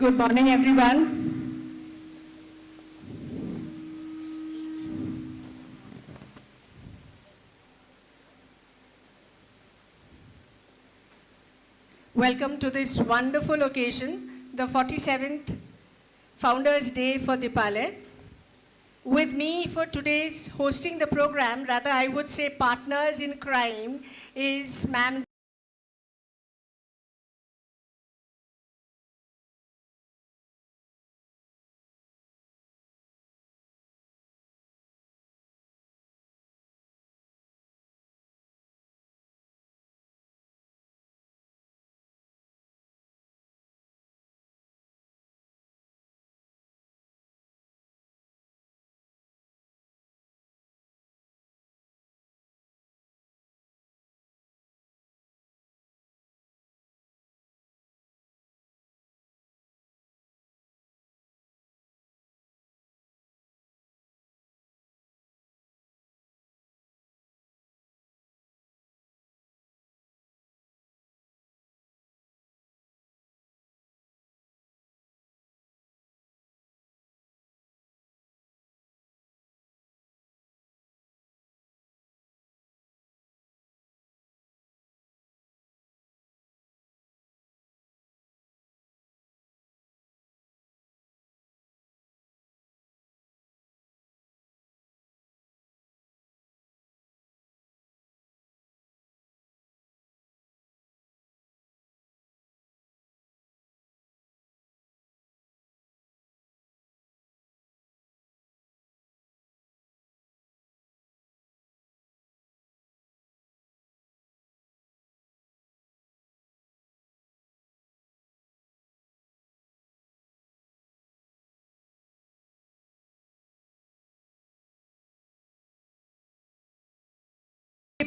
Good morning, everyone. Welcome to this wonderful occasion, the 47th Founders Day for Deepalaya. With me for today's hosting the program, rather I would say partners in crime, is Ma'am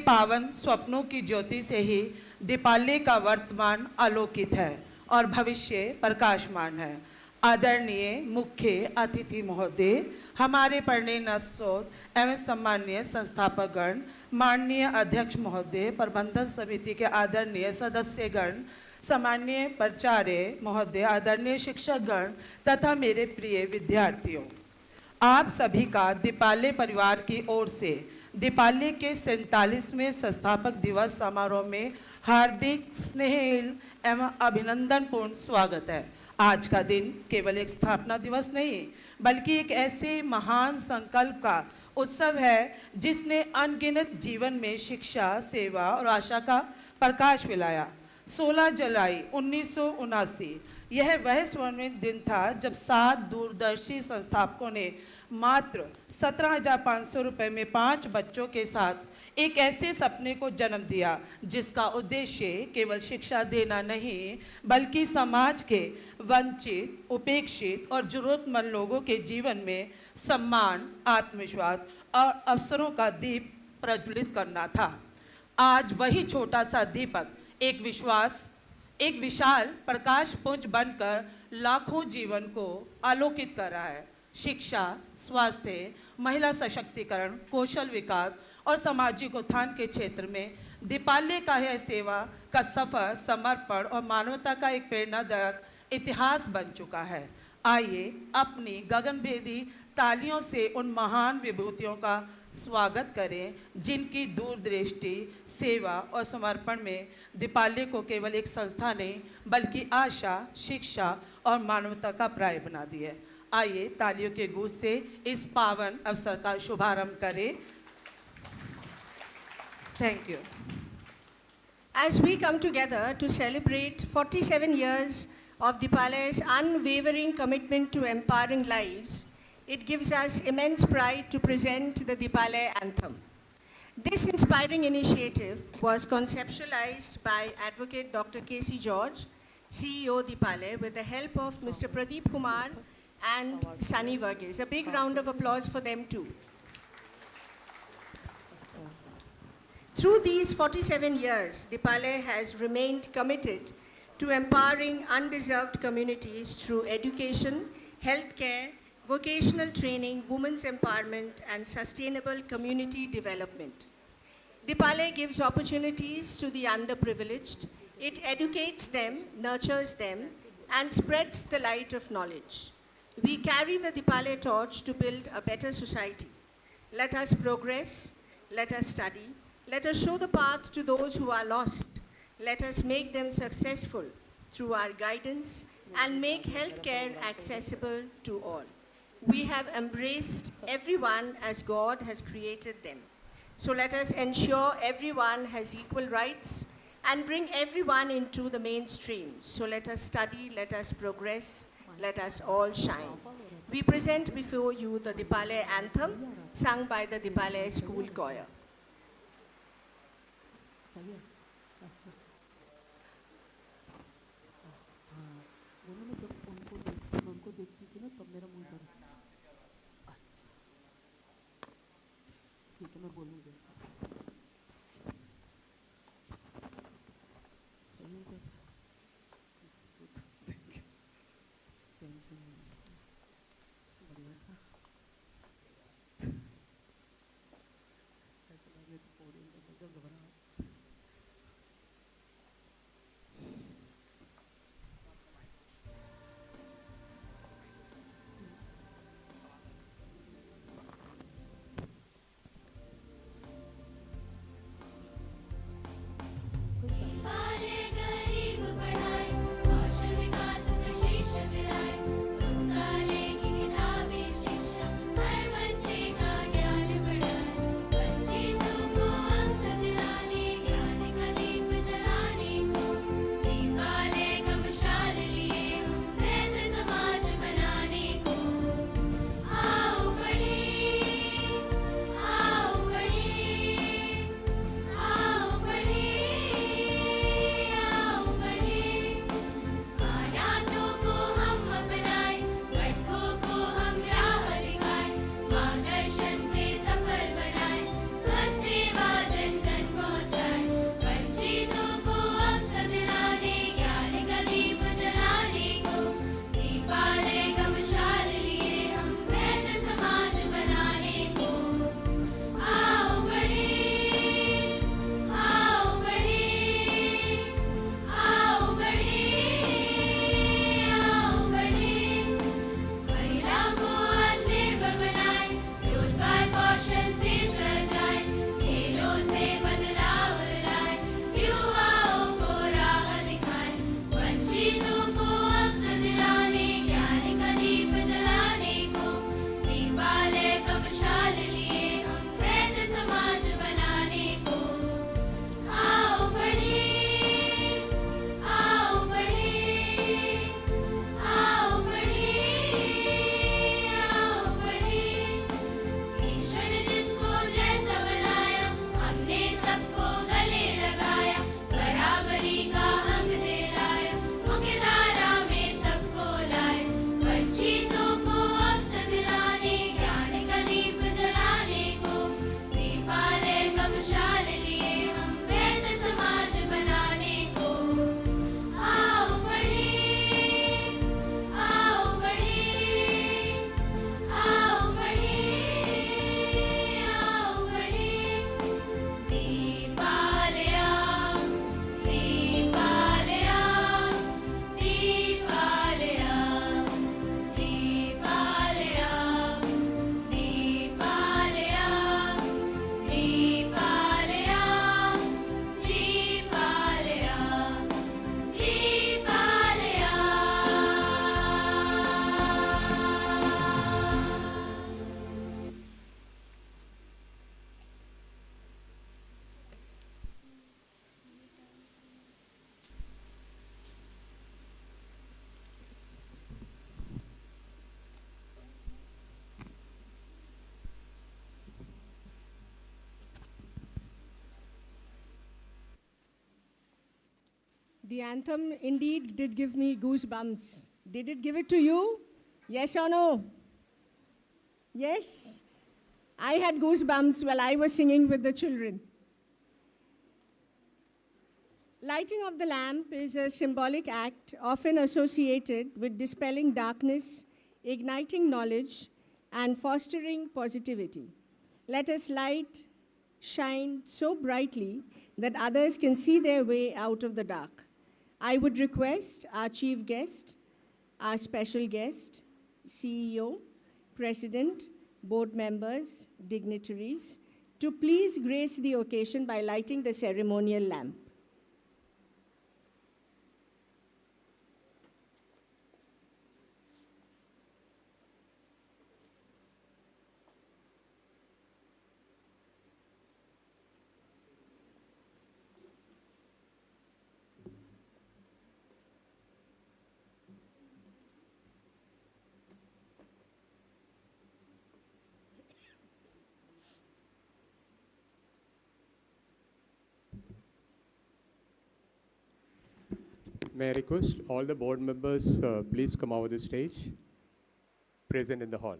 पावन स्वप्नों की ज्योति से ही दीपावली का वर्तमान आलोकित है और भविष्य प्रकाशमान है। आदरणीय मुख्य अतिथि महोदय, हमारे प्रणीय स्रोत एवं सम्मानीय संस्थापकगण, माननीय अध्यक्ष महोदय, प्रबंधन समिति के आदरणीय सदस्यगण, सम्मानीय प्राचार्य महोदय, आदरणीय शिक्षकगण तथा मेरे प्रिय विद्यार्थियों, आप सभी का दीपावली परिवार की ओर से दीपावली के 47वें संस्थापक दिवस समारोह में हार्दिक स्नेह एवं अभिनंदन पूर्ण स्वागत है। आज का दिन केवल एक स्थापना दिवस नहीं बल्कि एक ऐसे महान संकल्प का उत्सव है जिसने अनगिनत जीवन में शिक्षा, सेवा और आशा का प्रकाश फैलाया। 16 जुलाई 1979 यह वह स्वर्णिम दिन था जब 7 दूरदर्शी संस्थापकों ने मात्र 17,500 रुपये में 5 बच्चों के साथ एक ऐसे सपने को जन्म दिया जिसका उद्देश्य केवल शिक्षा देना नहीं बल्कि समाज के वंचित, उपेक्षित और जरूरतमंद लोगों के जीवन में सम्मान, आत्मविश्वास और अवसरों का दीप प्रज्वलित करना था। आज वही छोटा सा दीपक एक विशाल प्रकाश पुंज बनकर लाखों जीवन को आलोकित कर रहा है। शिक्षा, स्वास्थ्य, महिला सशक्तिकरण, कौशल विकास और सामाजिक उत्थान के क्षेत्र में दीपावली का यह सेवा का सफर, समर्पण और मानवता का एक प्रेरणादायक इतिहास बन चुका है। आइए अपनी गगनभेदी तालियों से उन महान विभूतियों का स्वागत करें जिनकी दूरदृष्टि, सेवा और समर्पण में दीपावली को केवल एक संस्था नहीं बल्कि आशा, शिक्षा और मानवता का पर्याय बना दिया है। आइए तालियों के गूंज से इस पावन अवसर का शुभारंभ करें। Thank you. As we come together to celebrate 47 years of Deepalaya's unwavering commitment to empowering lives, it gives us immense pride to present the Deepalaya Anthem. This inspiring initiative was conceptualized by Advocate Dr. K.C. George, CEO Deepalaya, with the help of Mr. Pradeep Kumar and Sunny Varghese. A big round of applause for them too. Through these 47 years, Deepalaya has remained committed to empowering undeserved communities through education, healthcare, vocational training, women's empowerment, and sustainable community development. Deepalaya gives opportunities to the underprivileged. It educates them, nurtures them, and spreads the light of knowledge. We carry the Deepalaya torch to build a better society. Let us progress, let us study, let us show the path to those who are lost. Let us make them successful through our guidance and make healthcare accessible to all. We have embraced everyone as God has created them. So let us ensure everyone has equal rights and bring everyone into the mainstream. So let us study, let us progress, let us all shine. We present before you the Deepalaya anthem sung by the Deepalaya School Choir. सही है अच्छा हाँ बोलो ना जब उनको देखती थी ना तब मेरा मुंह पर अच्छा ठीक है मैं बोलूँगी सही हो गया टेंशन नहीं बढ़िया था ऐसा लगे तो पोडियम पर जब घबरा पाले गरीब बढ़ाए कौशल विकास में शीर्ष दिलाए पुस्तकालय की किताबें शिक्षा हर बच्चे का ज्ञान बढ़ाए वंचितों को अवसर दिलाने ज्ञान का दीप जलाने को दीपालय का मशाल लिए हम बेहतर समाज बनाने को आओ बढ़े आओ बढ़े आओ बढ़े आओ बढ़े अनाथों को हम अपनाए भटकों को हम राह दिखाए मार्गदर्शन से सफल बनाए स्वस्थ सेवा जन जन पहुँचाए वंचितों को अवसर दिलाने ज्ञान का दीप जलाने को दीपालय का मशाल लिए हम बेहतर समाज बनाने को आओ बढ़े आओ बढ़े आओ बढ़े आओ बढ़े महिला को आत्मनिर्भर बनाए रोजगार कौशल से सजाए खेलों से बदलाव लाए युवाओं को राह दिखाए वंचितों को अवसर दिलाने ज्ञान का दीप जलाने को दीपालय का मशाल लिए हम बेहतर समाज बनाने को आओ बढ़े आओ बढ़े आओ बढ़े आओ बढ़े ईश्वर ने जिसको जैसा बनाया हमने सबको गले लगाया बराबरी का हक दिलाया मुख्य धारा में सबको लाए वंचितों को अवसर दिलाने ज्ञान का दीप जलाने को दीपालय का मशाल लिए हम बेहतर समाज बनाने को आओ बढ़े आओ बढ़े आओ बढ़े आओ बढ़े दीपालया दीपालया दीपालया दीपालया दीपालया दीपालया दीपालया दीपालया The anthem indeed did give me goosebumps. Did it give it to you? Yes or no? Yes? I had goosebumps while I was singing with the children. Lighting of the lamp is a symbolic act often associated with dispelling darkness, igniting knowledge, and fostering positivity. Let us light, shine so brightly that others can see their way out of the dark. I would request our chief guest, our special guest, CEO, President, board members, dignitaries, to please grace the occasion by lighting the ceremonial lamp. May I request all the board members please come over the stage, present in the hall.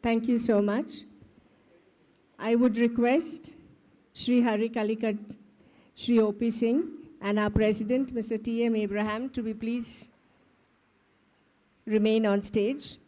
Thank you so much. I would request Shri Hari Kallikkat, Shri O.P. Singh, and our President, Mr. T.M. Abraham, to be please remain on stage.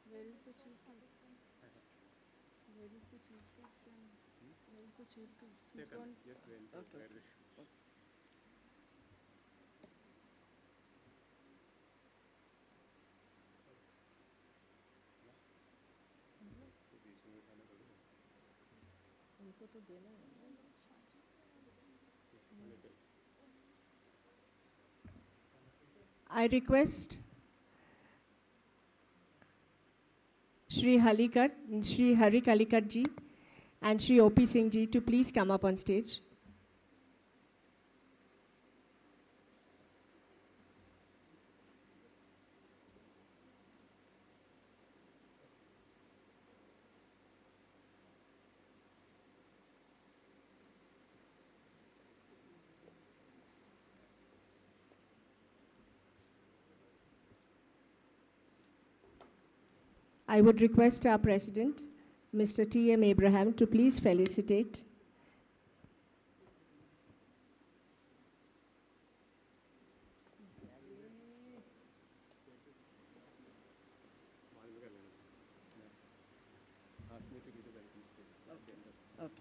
Where is the chief guest? Where is the chief guest? Where is the chief guest? He's gone. Okay. उनको तो देना है ना। I request Shri Hari Kallikkat ji and Shri O.P. Singh ji to please come up on stage. I would request our President, Mr. T.M. Abraham, to please felicitate. Okay.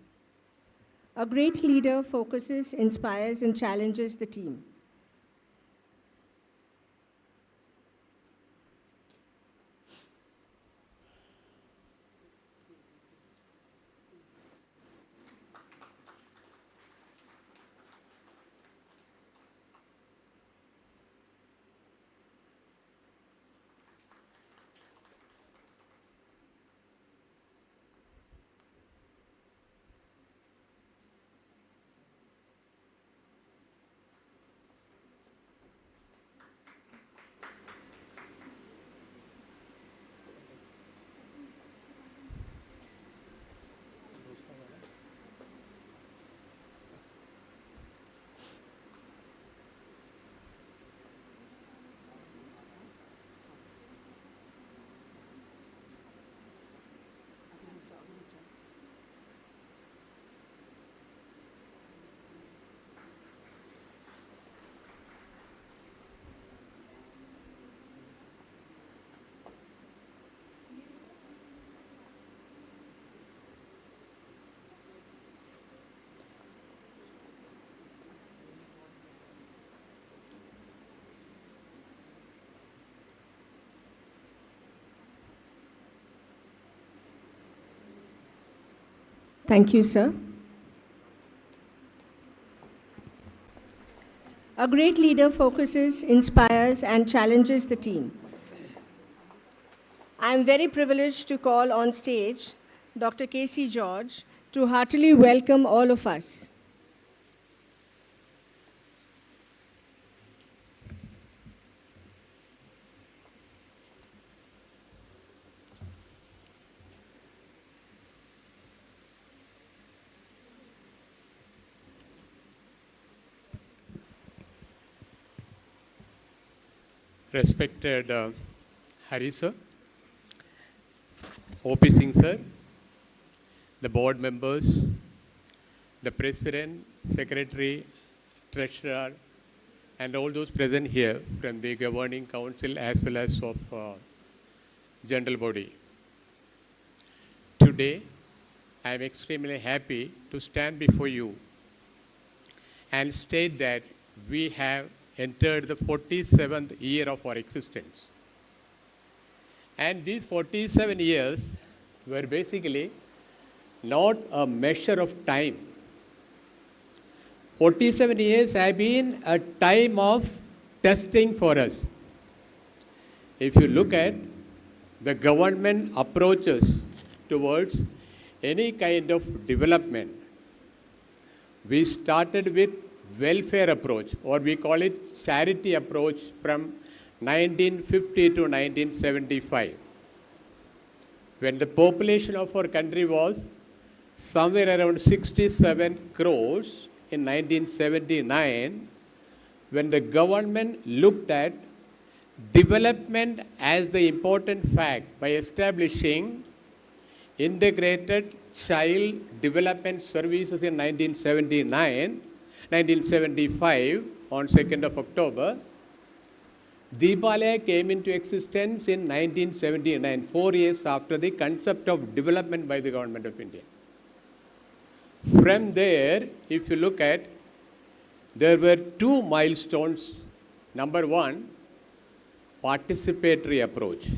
A great leader focuses, inspires, and challenges the team. Thank you, sir. A great leader focuses, inspires, and challenges the team. I am very privileged to call on stage Dr. K.C. George to heartily welcome all of us. Respected Hari sir, O.P. Singh sir, the board members, the president, secretary, treasurer, and all those present here from the governing council as well as of general body. Today, I am extremely happy to stand before you and state that we have entered the 47th year of our existence. And these 47 years were basically not a measure of time. 47 years have been a time of testing for us. If you look at the government approaches towards any kind of development, we started with welfare approach, or we call it charity approach, from 1950 to 1975. When the population of our country was somewhere around 67 crores in 1979, when the government looked at development as the important fact by establishing integrated child development services in 1975 on 2nd of October, Deepalaya came into existence in 1979, 4 years after the concept of development by the government of India. From there, if you look at, there were two milestones. Number one, participatory approach.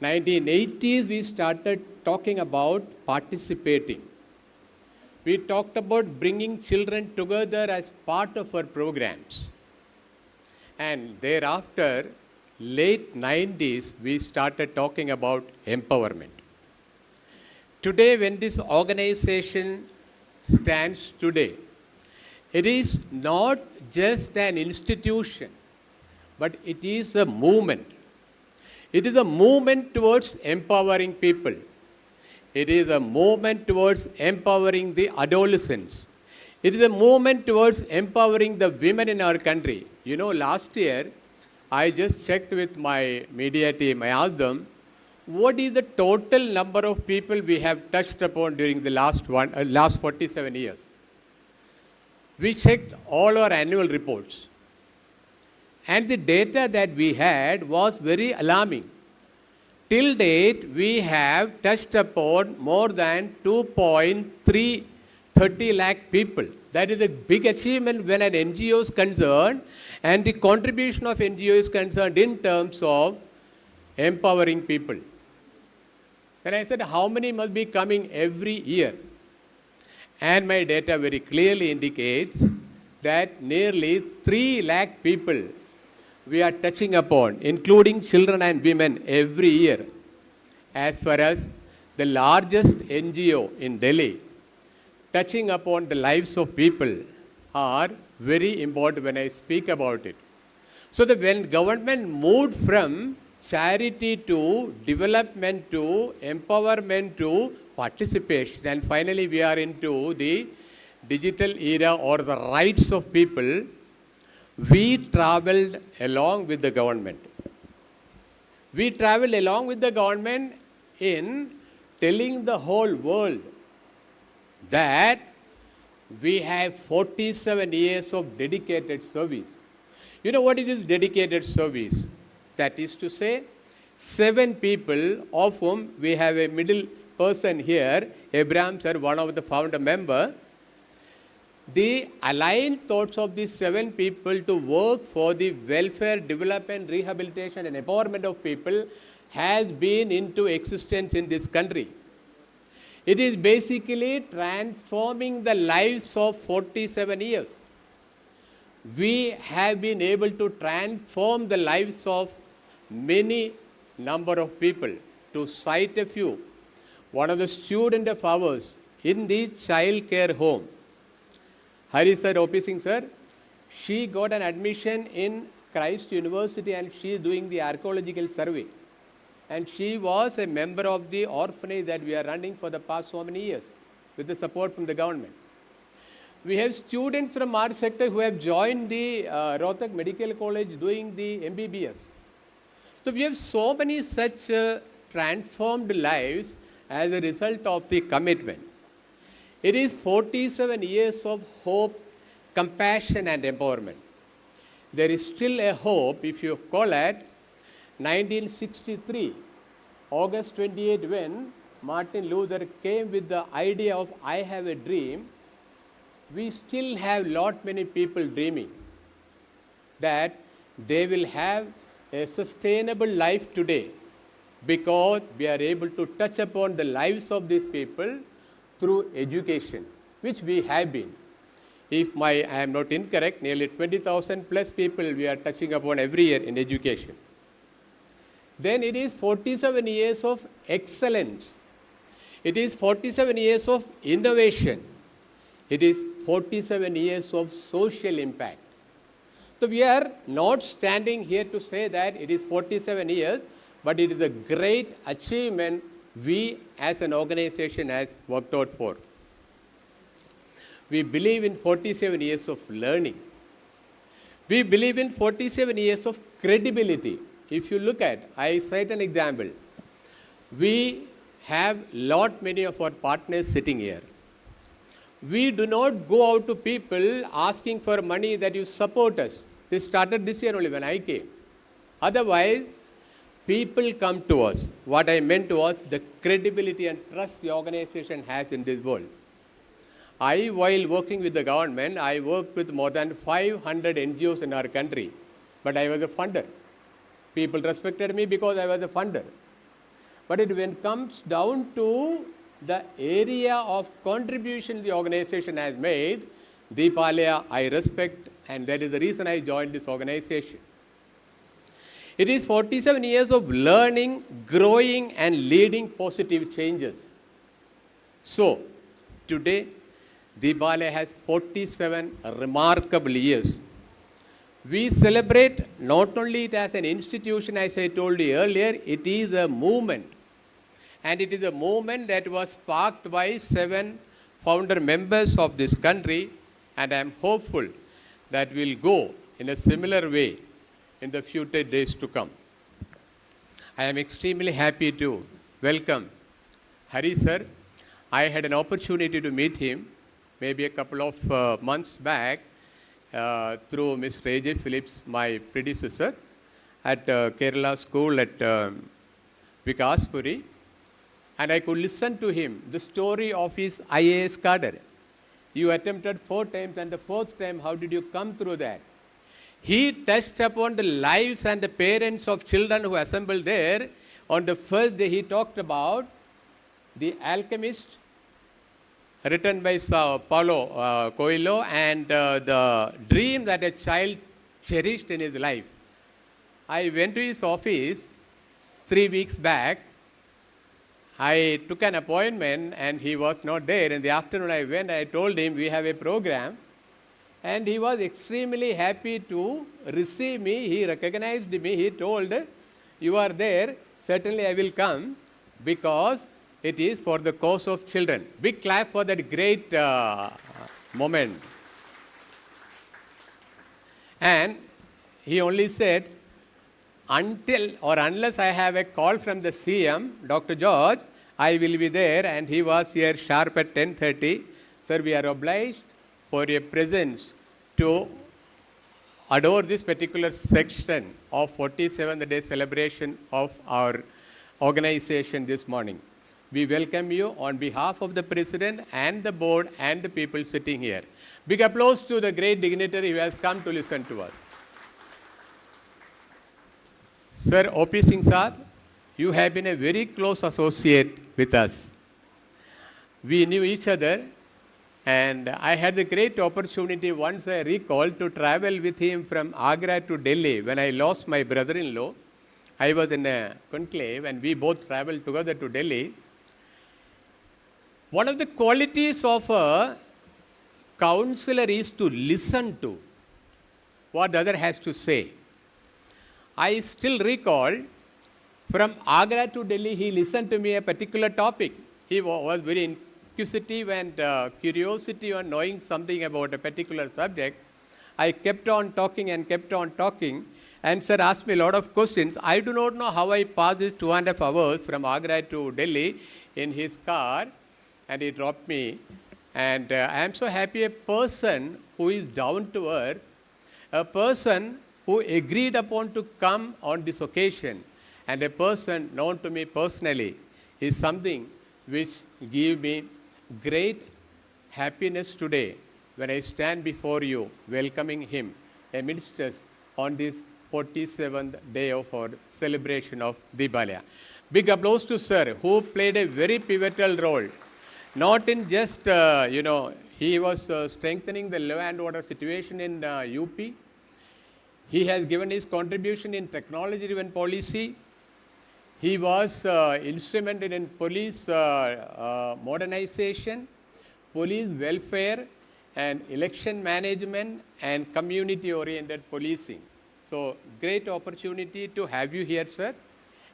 1980s, we started talking about participating. We talked about bringing children together as part of our programs. And thereafter, late 90s, we started talking about empowerment. Today, when this organization stands today, it is not just an institution, but it is a movement. It is a movement towards empowering people. It is a movement towards empowering the adolescents. It is a movement towards empowering the women in our country. You know, last year, I just checked with my media team. I asked them, what is the total number of people we have touched upon during the last 47 years? We checked all our annual reports. And the data that we had was very alarming. Till date, we have touched upon more than 2.330 lakh people. That is a big achievement when an NGO is concerned, and the contribution of NGO is concerned in terms of empowering people. And I said, how many must be coming every year? And my data very clearly indicates that nearly 3 lakh people we are touching upon, including children and women, every year. As far as the largest NGO in Delhi, touching upon the lives of people are very important when I speak about it. So that when government moved from charity to development to empowerment to participation, and finally we are into the digital era or the rights of people, we traveled along with the government. We traveled along with the government in telling the whole world that we have 47 years of dedicated service. You know what is this dedicated service? That is to say, 7 people, of whom we have a middle person here, Abraham sir, one of the founder member. The aligned thoughts of these 7 people to work for the welfare, development, rehabilitation and empowerment of people has been into existence in this country. It is basically transforming the lives of 47 years. We have been able to transform the lives of many number of people. To cite a few, one of the students of ours in the child care home, Hari sir, O.P. Singh sir, she got an admission in Christ University and she is doing the archaeological survey. And she was a member of the orphanage that we are running for the past so many years with the support from the government. We have students from our sector who have joined the Rohtak Medical College doing the MBBS. So we have so many such transformed lives as a result of the commitment. It is 47 years of hope, compassion and empowerment. There is still a hope if you call it 1963, August 28, when Martin Luther came with the idea of I have a dream, we still have lot many people dreaming that they will have a sustainable life today because we are able to touch upon the lives of these people through education, which we have been. If I am not incorrect, nearly 20,000 plus people we are touching upon every year in education. Then it is 47 years of excellence. It is 47 years of innovation. It is 47 years of social impact. So we are not standing here to say that it is 47 years, but it is a great achievement we as an organization has worked out for. We believe in 47 years of learning. We believe in 47 years of credibility. If you look at, I cite an example. We have lot many of our partners sitting here. We do not go out to people asking for money that you support us. This started this year only when I came. Otherwise, people come to us. What I meant was the credibility and trust the organization has in this world. While working with the government, I worked with more than 500 NGOs in our country, but I was a funder. People respected me because I was a funder. But when it comes down to the area of contribution the organization has made, Deepalaya I respect, and that is the reason I joined this organization. It is 47 years of learning, growing and leading positive changes. So, today, Deepalaya has 47 remarkable years. We celebrate not only it as an institution, as I told you earlier, it is a movement. And it is a movement that was sparked by 7 founder members of this country, and I am hopeful that we'll go in a similar way in the future days to come. I am extremely happy to welcome Hari sir. I had an opportunity to meet him maybe a couple of months back through Ms. Retd Phillips, my predecessor, at Kerala school at Vikaspuri. And I could listen to him, the story of his IAS cadre. You attempted 4 times, and the 4th time, how did you come through that? He touched upon the lives and the parents of children who assembled there. On the first day, he talked about The Alchemist, written by Paulo Coelho, and the dream that a child cherished in his life. I went to his office 3 weeks back. I took an appointment and he was not there. In the afternoon I went, I told him we have a program, and he was extremely happy to receive me. He recognized me. He told, you are there, certainly I will come, because it is for the cause of children. Big clap for that great moment. And he only said, until or unless I have a call from the CM, Dr. George, I will be there. And he was here sharp at 10:30. Sir, we are obliged for your presence to adore this particular section of 47th day celebration of our organization this morning. We welcome you on behalf of the President and the board and the people sitting here. Big applause to the great dignitary who has come to listen to us. Sir O.P. Singh Saab, you have been a very close associate with us. We knew each other, and I had the great opportunity, once I recall, to travel with him from Agra to Delhi. When I lost my brother-in-law, I was in a conclave, and we both traveled together to Delhi. One of the qualities of a counselor is to listen to what the other has to say. I still recall, from Agra to Delhi, he listened to me a particular topic. He was very inquisitive and curiosity on knowing something about a particular subject. I kept on talking and kept on talking, and sir asked me a lot of questions. I do not know how I passed these 2.5 hours from Agra to Delhi in his car, and he dropped me. And I am so happy a person who is down to earth, a person who agreed upon to come on this occasion, and a person known to me personally, is something which gives me great happiness today when I stand before you welcoming him amidst us on this 47th day of our celebration of Deepalaya. Big applause to sir, who played a very pivotal role. Not in just, he was strengthening the law and order situation in UP. He has given his contribution in technology-driven policy. He was instrumental in police modernization, police welfare, and election management, and community-oriented policing. So, great opportunity to have you here, sir,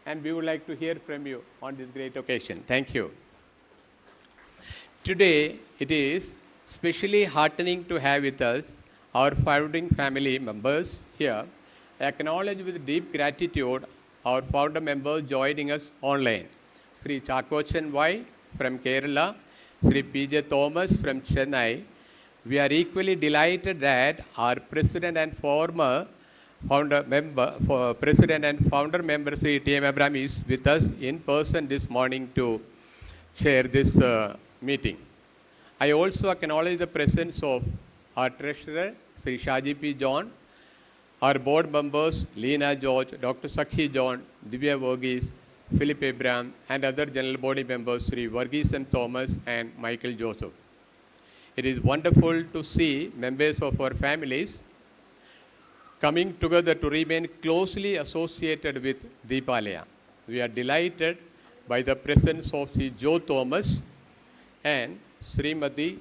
and we would like to hear from you on this great occasion. Thank you. Today, it is especially heartening to have with us our founding family members here. I acknowledge with deep gratitude our founder members joining us online. Sri Chakochan Y from Kerala, Sri P.J. Thomas from Chennai. We are equally delighted that our President and founder member Sri T.M. Abraham is with us in person this morning to chair this meeting. I also acknowledge the presence of our Treasurer, Sri Shaji P. John, our board members, Leena George, Dr. Sakhi John, Divya Verghese, Philip Abraham, and other general body members, Sri Verghese M. Thomas and Michael Joseph. It is wonderful to see members of our families coming together to remain closely associated with Deepalaya. We are delighted by the presence of Sri Joe Thomas, and Srimati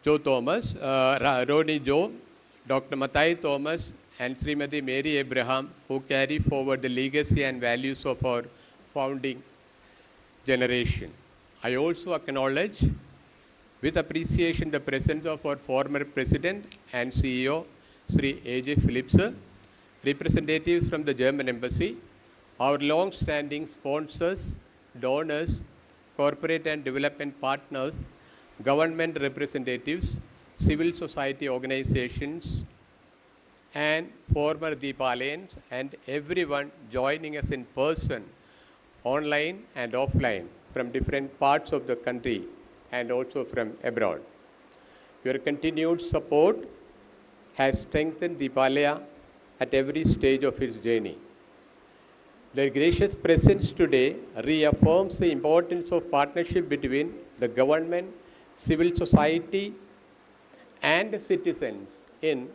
Joe Thomas, Ronnie Joe, Dr. Mathai Thomas, and Srimati Mary Abraham, who carry forward the legacy and values of our founding generation. I also acknowledge with appreciation the presence of our former President and CEO, Shri A.J. Phillips, representatives from the German Embassy, our long-standing sponsors, donors, corporate and development partners, government representatives, civil society organizations, and former Deepalayans, and everyone joining us in person, online and offline, from different parts of the country and also from abroad. Your continued support has strengthened Deepalaya at every stage of its journey. Their gracious presence today reaffirms the importance of partnership between the government, civil society, and citizens in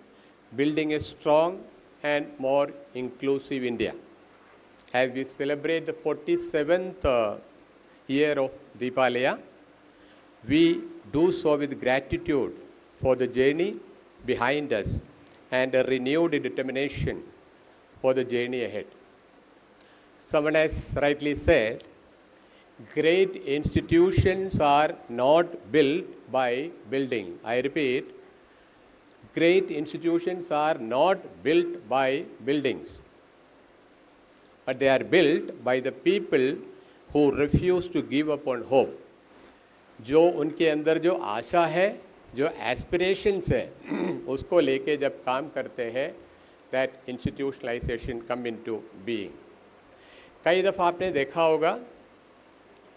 building a strong and more inclusive India. As we celebrate the 47th year of Deepalaya, we do so with gratitude for the journey behind us and a renewed determination for the journey ahead. Someone has rightly said, great institutions are not built by building. I repeat, great institutions are not built by buildings, but they are built by the people who refuse to give up on hope. जो उनके अंदर जो आशा है, जो aspirations है, उसको लेके जब काम करते हैं, that institutionalization come into being. कई दफ़ा आपने देखा होगा,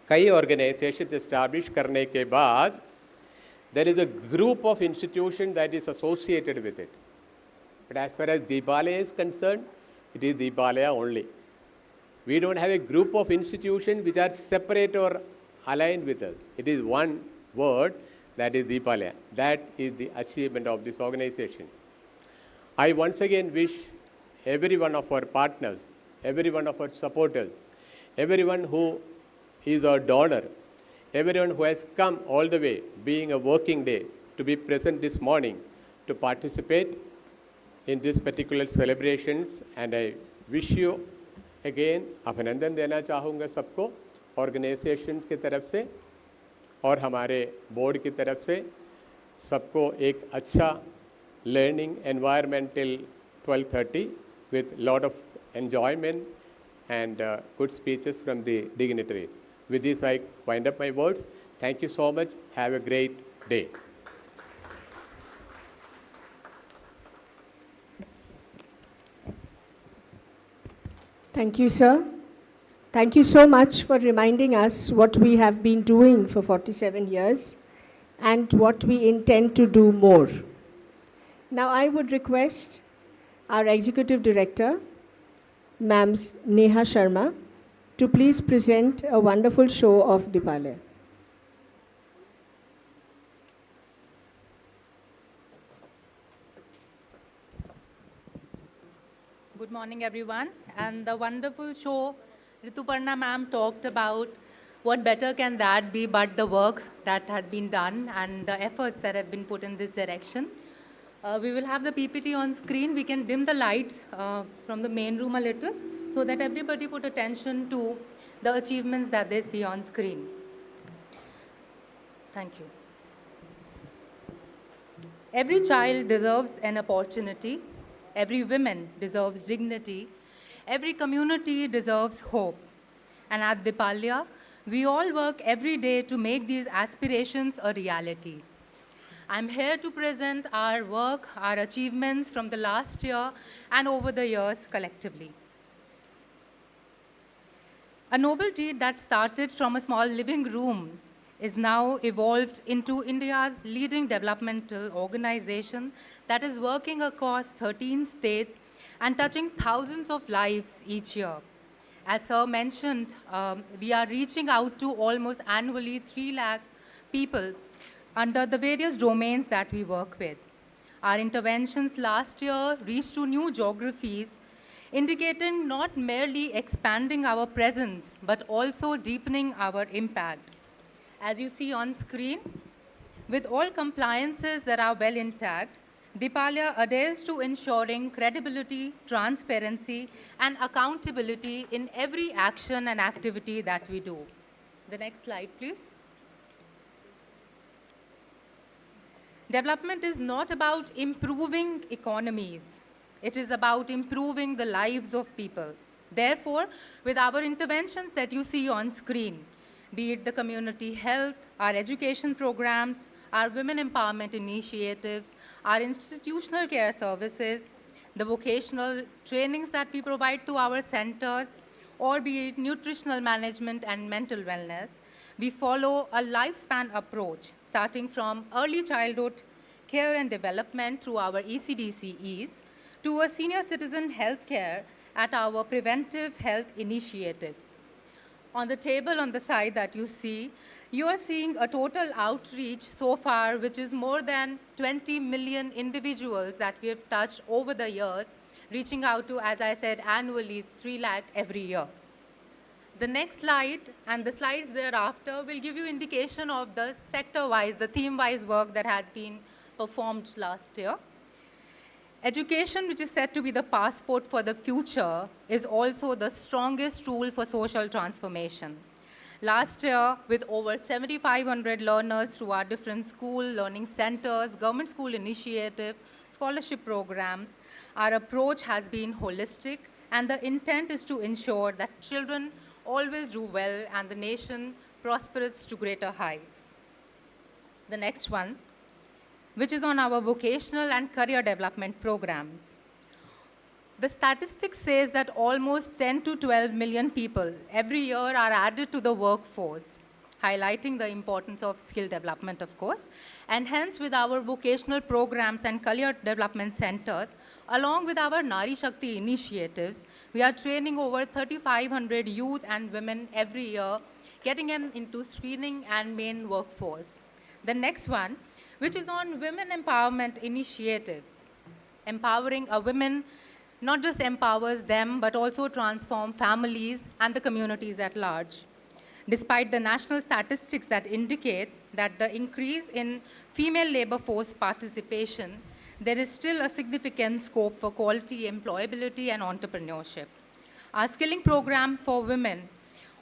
कई ऑर्गेनाइजेशन एस्टैब्लिश करने के बाद there is a group of institutions that is associated with it. But as far as Deepalaya is concerned, it is Deepalaya only. We don't have a group of institutions which are separate or aligned with us. It is one word, that is Deepalaya. That is the achievement of this organization. I once again wish every one of our partners, every one of our supporters, everyone who is a donor, everyone who has come all the way, being a working day, to be present this morning, to participate in this particular celebrations, and I wish you again अभिनंदन देना चाहूँगा सबको, organisations की तरफ से और हमारे board की तरफ से, सबको एक अच्छा learning environment till 12:30 with lot of enjoyment and good speeches from the dignitaries. With this, I wind up my words. Thank you so much. Have a great day. Thank you, sir. Thank you so much for reminding us what we have been doing for 47 years and what we intend to do more. Now, I would request our Executive Director, Ma'am Neha Sharma, to please present a wonderful show of Deepalaya. Good morning, everyone. And the wonderful show Rituparna ma'am talked about, what better can that be but the work that has been done and the efforts that have been put in this direction. We will have the PPT on screen. We can dim the lights from the main room a little so that everybody put attention to the achievements that they see on screen. Thank you. Every child deserves an opportunity. Every woman deserves dignity. Every community deserves hope. And at Deepalaya, we all work every day to make these aspirations a reality. I'm here to present our work, our achievements from the last year and over the years collectively. A noble deed that started from a small living room is now evolved into India's leading developmental organization that is working across 13 states and touching thousands of lives each year. As Sir mentioned, we are reaching out to almost annually 3 lakh people under the various domains that we work with. Our interventions last year reached to new geographies indicating not merely expanding our presence, but also deepening our impact. As you see on screen, with all compliances that are well intact, Deepalaya adheres to ensuring credibility, transparency, and accountability in every action and activity that we do. The next slide, please. Development is not about improving economies. It is about improving the lives of people. Therefore, with our interventions that you see on screen, be it the community health, our education programs, our women empowerment initiatives, our institutional care services, the vocational trainings that we provide to our centers, or be it nutritional management and mental wellness, we follow a lifespan approach, starting from early childhood care and development through our ECDCEs to a senior citizen health care at our preventive health initiatives. On the table on the side that you see, you are seeing a total outreach so far, which is more than 20 million individuals that we have touched over the years, reaching out to, as I said, annually 3 lakh every year. The next slide and the slides thereafter will give you indication of the sector-wise, the theme-wise work that has been performed last year. Education, which is said to be the passport for the future, is also the strongest tool for social transformation. Last year, with over 7,500 learners through our different school learning centers, government school initiative, scholarship programs, our approach has been holistic, and the intent is to ensure that children always do well and the nation prospers to greater heights. The next one, which is on our vocational and career development programs. The statistics says that almost 10 to 12 million people every year are added to the workforce, highlighting the importance of skill development, of course. And hence, with our vocational programs and career development centers, along with our Nari Shakti initiatives, we are training over 3,500 youth and women every year, getting them into screening and main workforce. The next one, which is on women empowerment initiatives. Empowering a women not just empowers them, but also transform families and the communities at large. Despite the national statistics that indicate that the increase in female labor force participation, there is still a significant scope for quality employability and entrepreneurship. Our skilling program for women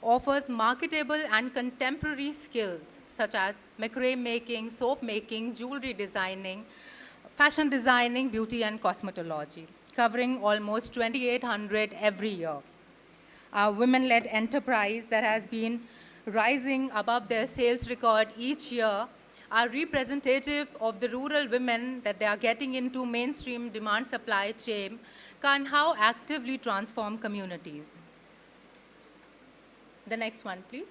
offers marketable and contemporary skills such as macrame making, soap making, jewelry designing, fashion designing, beauty and cosmetology, covering almost 2,800 every year. Our women-led enterprise that has been rising above their sales record each year are representative of the rural women that they are getting into mainstream demand supply chain and how actively transform communities. The next one, please.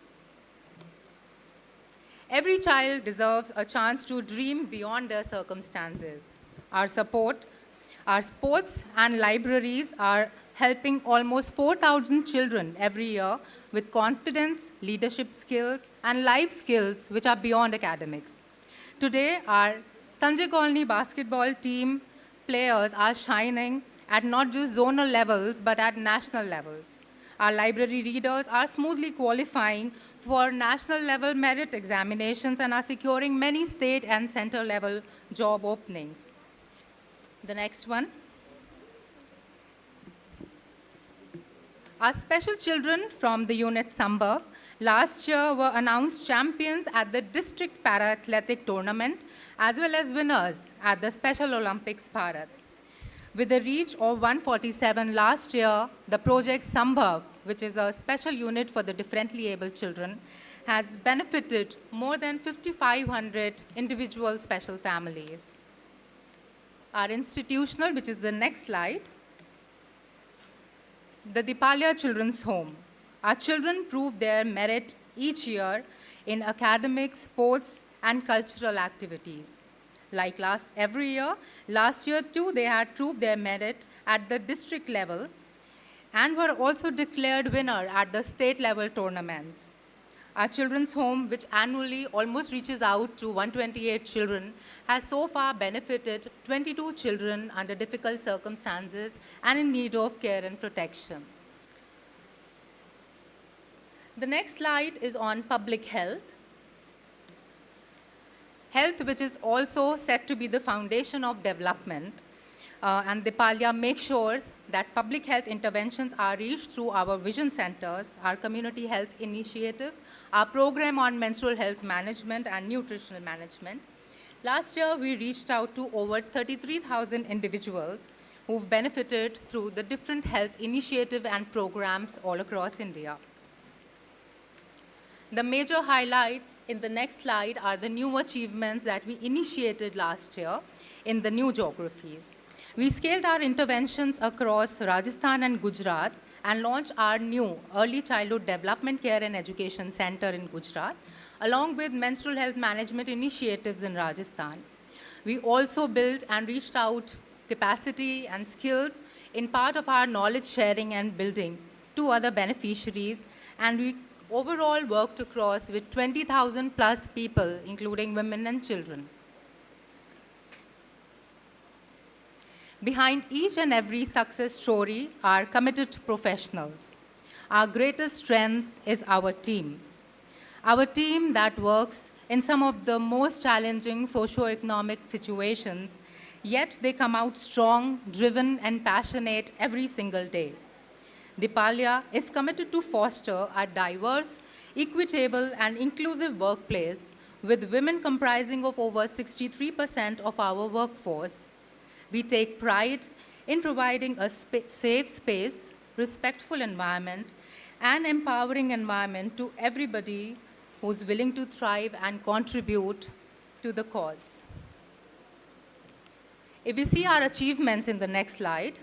Every child deserves a chance to dream beyond their circumstances. Our support, our sports and libraries are helping almost 4,000 children every year with confidence, leadership skills, and life skills which are beyond academics. Today, our Sanjay Colony basketball team players are shining at not just zonal levels, but at national levels. Our library readers are smoothly qualifying for national level merit examinations and are securing many state and center level job openings. The next one. Our special children from the unit Sambhav last year were announced champions at the district para-athletic tournament as well as winners at the Special Olympics Bharat. With a reach of 147 last year, the project Sambhav, which is a special unit for the differently abled children, has benefited more than 5,500 individual special families. Our institutional, which is the next slide, the Deepalaya Children's Home. Our children prove their merit each year in academic, sports, and cultural activities. Like every year, last year too, they had proved their merit at the district level and were also declared winner at the state level tournaments. Our children's home, which annually almost reaches out to 128 children, has so far benefited 22 children under difficult circumstances and in need of care and protection. The next slide is on public health. Health, which is also said to be the foundation of development, and Deepalaya makes sure that public health interventions are reached through our vision centers, our community health initiative, our program on menstrual health management and nutritional management. Last year, we reached out to over 33,000 individuals who've benefited through the different health initiative and programs all across India. The major highlights in the next slide are the new achievements that we initiated last year in the new geographies. We scaled our interventions across Rajasthan and Gujarat and launched our new Early Childhood Development Care and Education Center in Gujarat, along with menstrual health management initiatives in Rajasthan. We also built and reached out capacity and skills in part of our knowledge sharing and building to other beneficiaries, and we overall worked across with 20,000 plus people, including women and children. Behind each and every success story are committed professionals. Our greatest strength is our team. Our team that works in some of the most challenging socio-economic situations, yet they come out strong, driven, and passionate every single day. Deepalaya is committed to foster a diverse, equitable, and inclusive workplace with women comprising of over 63% of our workforce. We take pride in providing a safe space, respectful environment, and empowering environment to everybody who's willing to thrive and contribute to the cause. If we see our achievements in the next slide,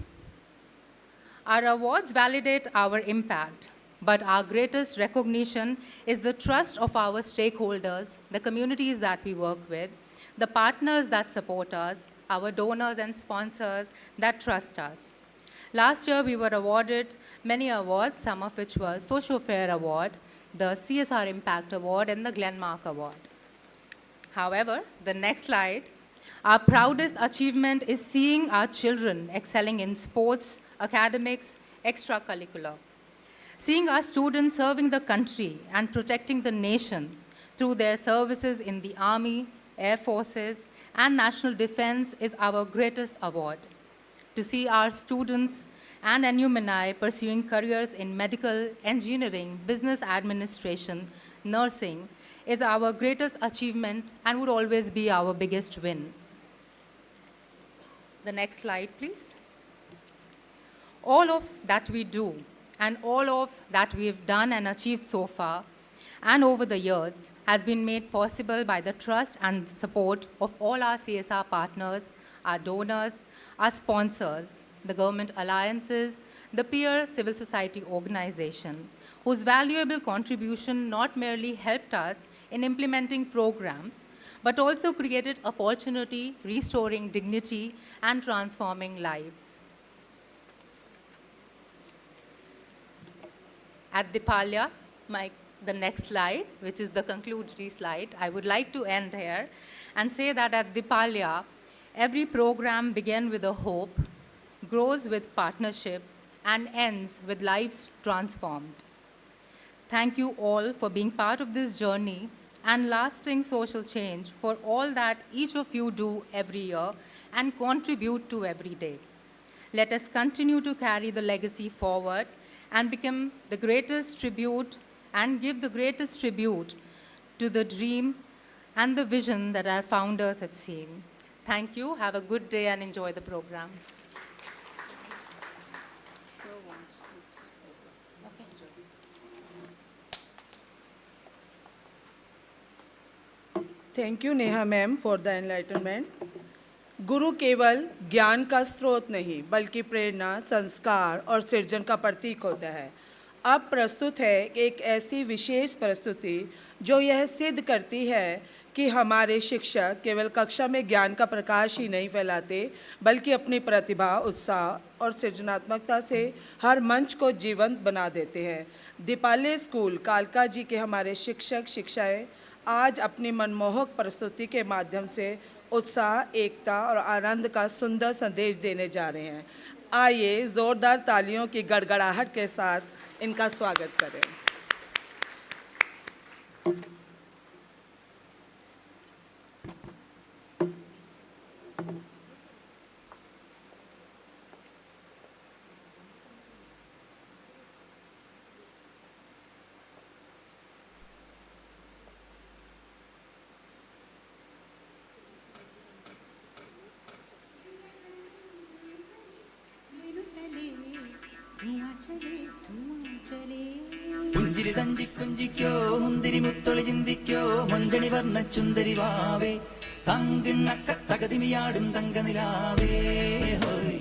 our awards validate our impact, but our greatest recognition is the trust of our stakeholders, the communities that we work with, the partners that support us, our donors and sponsors that trust us. Last year, we were awarded many awards, some of which were Socio-Fair Award, the CSR Impact Award, and the Glenmark Award. However, the next slide, our proudest achievement is seeing our children excelling in sports, academics, extracurricular. Seeing our students serving the country and protecting the nation through their services in the Army, Air Forces, and National Defense is our greatest award. To see our students and alumni pursuing careers in medical, engineering, business administration, nursing is our greatest achievement and would always be our biggest win. The next slide, please. All of that we do and all of that we've done and achieved so far and over the years has been made possible by the trust and support of all our CSR partners, our donors, our sponsors, the government alliances, the peer civil society organization, whose valuable contribution not merely helped us in implementing programs, but also created opportunity, restoring dignity, and transforming lives. At Deepalaya, the next slide, which is the conclusory slide, I would like to end here and say that at Deepalaya, every program begins with a hope, grows with partnership, and ends with lives transformed. Thank you all for being part of this journey and lasting social change for all that each of you do every year and contribute to every day. Let us continue to carry the legacy forward and become the greatest tribute and give the greatest tribute to the dream and the vision that our founders have seen. Thank you. Have a good day and enjoy the program. Sir wants this. Thank you, Neha ma'am, for the enlightenment. गुरु केवल ज्ञान का स्रोत नहीं बल्कि प्रेरणा, संस्कार और सृजन का प्रतीक होता है। अब प्रस्तुत है एक ऐसी विशेष प्रस्तुति जो यह सिद्ध करती है कि हमारे शिक्षक केवल कक्षा में ज्ञान का प्रकाश ही नहीं फैलाते, बल्कि अपनी प्रतिभा, उत्साह और सृजनात्मकता से हर मंच को जीवंत बना देते हैं। दीपालय स्कूल कालका जी के हमारे शिक्षक शिक्षाएं आज अपनी मनमोहक प्रस्तुति के माध्यम से उत्साह, एकता और आनंद का सुंदर संदेश देने जा रहे हैं। आइए जोरदार तालियों की गड़गड़ाहट के साथ इनका स्वागत करें। പുഞ്ചിരി തഞ്ചി കുഞ്ചിക്കോ മുന്തിരി മുത്തൊളി ചിന്തിക്കോ മഞ്ചണി വർണ്ണ ചുന്ദരി വാവേ തങ്കിണ്ണക്ക തകതിമിയാടും തങ്കനിലാവേ ഹോയ്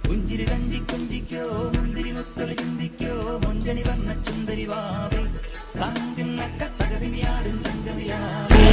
പുഞ്ചിരി തഞ്ചി കുഞ്ചിക്കോ മുന്തിരി മുത്തൊളി ചിന്തിക്കോ മഞ്ചണി വർണ്ണ ചുന്ദരി വാവേ തങ്കിണ്ണക്ക തകതിമിയാടും തങ്കനിലാവേ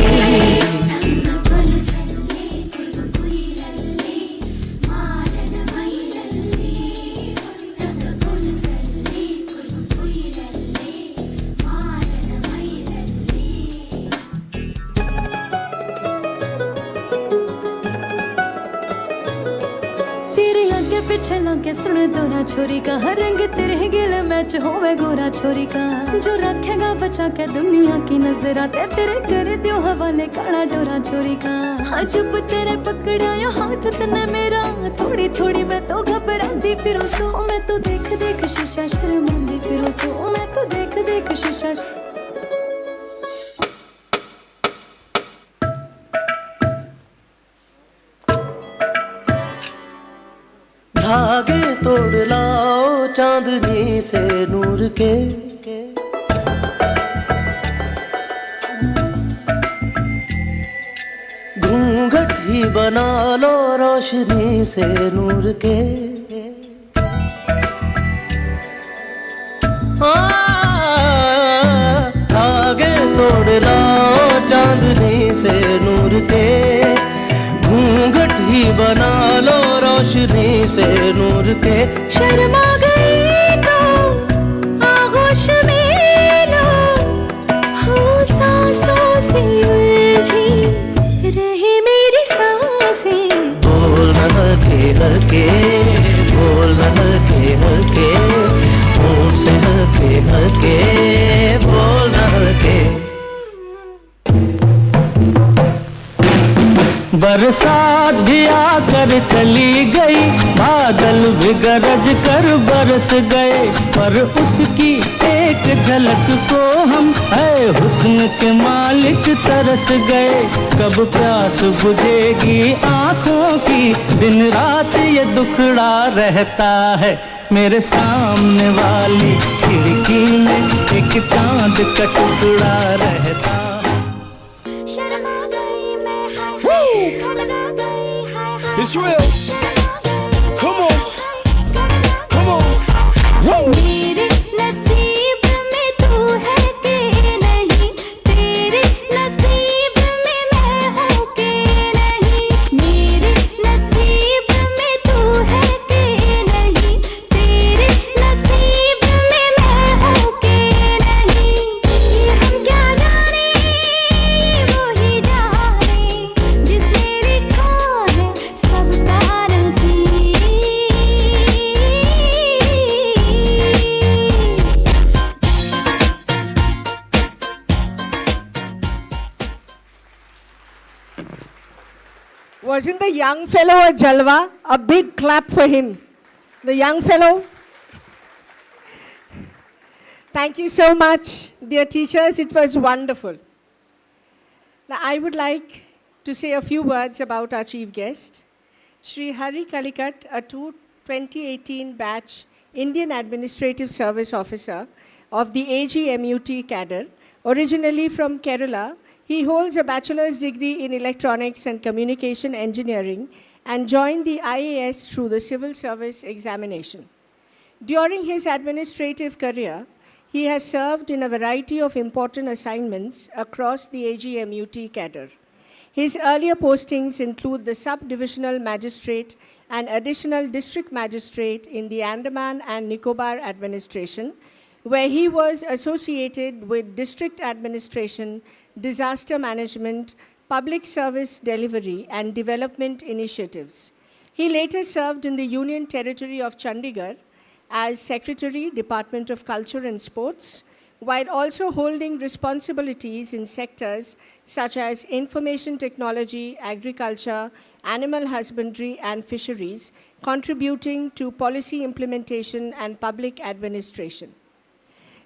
पीछे लगे सुन दोरा छोरी का हर रंग तेरे गिल मैच होवे गोरा छोरी का जो रखेगा बचा के दुनिया की नजर आते तेरे कर दियो हवाले काला डोरा छोरी का हाँ जब तेरे पकड़ाया हाथ तने मेरा थोड़ी थोड़ी मैं तो घबराती फिर सो मैं तो देख देख शीशा शर्मांदी फिर सो मैं तो देख देख शीशा धागे तोड़ लाओ चांदनी से नूर के घूंघट ही बना लो रोशनी से नूर के धागे तोड़ लाओ चांदनी से नूर के घूंघट ही बना लो रोशनी से नूर के शर्मा गई तो आगोश में लो हो सांसों से उलझी रहे मेरी सांसें बोल न हल्के हल्के बोल न हल्के हल्के होंठ से हल्के हल्के बोल न हल्के बरसात भी आकर चली गई बादल भी गरज कर बरस गए पर उसकी एक झलक को हम है हुस्न के मालिक तरस गए कब प्यास बुझेगी आँखों की दिन रात ये दुखड़ा रहता है मेरे सामने वाली खिड़की में एक चांद का टुकड़ा रहता है It's real. Come on. Come on. Woo. मेरे नसीब में तू है कि नहीं तेरे नसीब में मैं हूँ कि नहीं मेरे नसीब में तू है कि नहीं तेरे नसीब में मैं हूँ कि नहीं ये हम क्या जाने वो ही जाने जिसने लिखा है सबका नसीब Wasn't the young fellow a jalwa? A big clap for him. The young fellow. Thank you so much, dear teachers. It was wonderful. Now, I would like to say a few words about our chief guest, Shri Hari Kallikkat, a 2018 batch Indian Administrative Service Officer of the AGMUT cadre, originally from Kerala. He holds a bachelor's degree in electronics and communication engineering and joined the IAS through the civil service examination. During his administrative career, he has served in a variety of important assignments across the AGMUT cadre. His earlier postings include the Sub-Divisional Magistrate and Additional District Magistrate in the Andaman and Nicobar Administration, where he was associated with District Administration, Disaster Management, Public Service Delivery, and Development Initiatives. He later served in the Union Territory of Chandigarh as Secretary, Department of Culture and Sports, while also holding responsibilities in sectors such as information technology, agriculture, animal husbandry, and fisheries, contributing to policy implementation and public administration.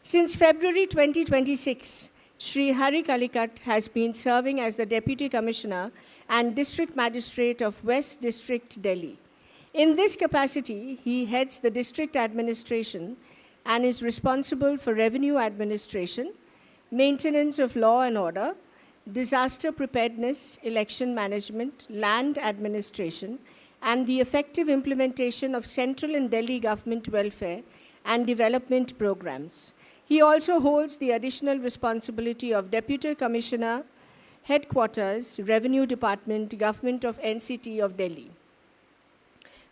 Since February 2026, Shri Hari Kallikkat has been serving as the Deputy Commissioner and District Magistrate of West District, Delhi. In this capacity, he heads the district administration and is responsible for revenue administration, maintenance of law and order, disaster preparedness, election management, land administration, and the effective implementation of central and Delhi government welfare and development programs. He also holds the additional responsibility of Deputy Commissioner, Headquarters, Revenue Department, Government of NCT of Delhi.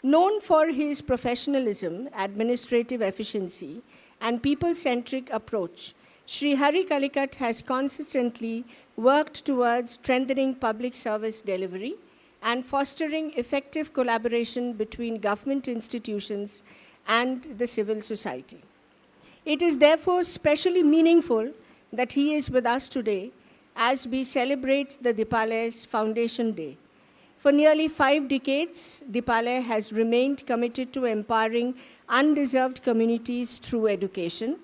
Known for his professionalism, administrative efficiency, and people-centric approach, Shri Hari Kallikkat has consistently worked towards strengthening public service delivery and fostering effective collaboration between government institutions and the civil society. It is therefore specially meaningful that he is with us today as we celebrate the Deepalaya's Foundation Day. For nearly 5 decades, Deepalaya has remained committed to empowering undeserved communities through education,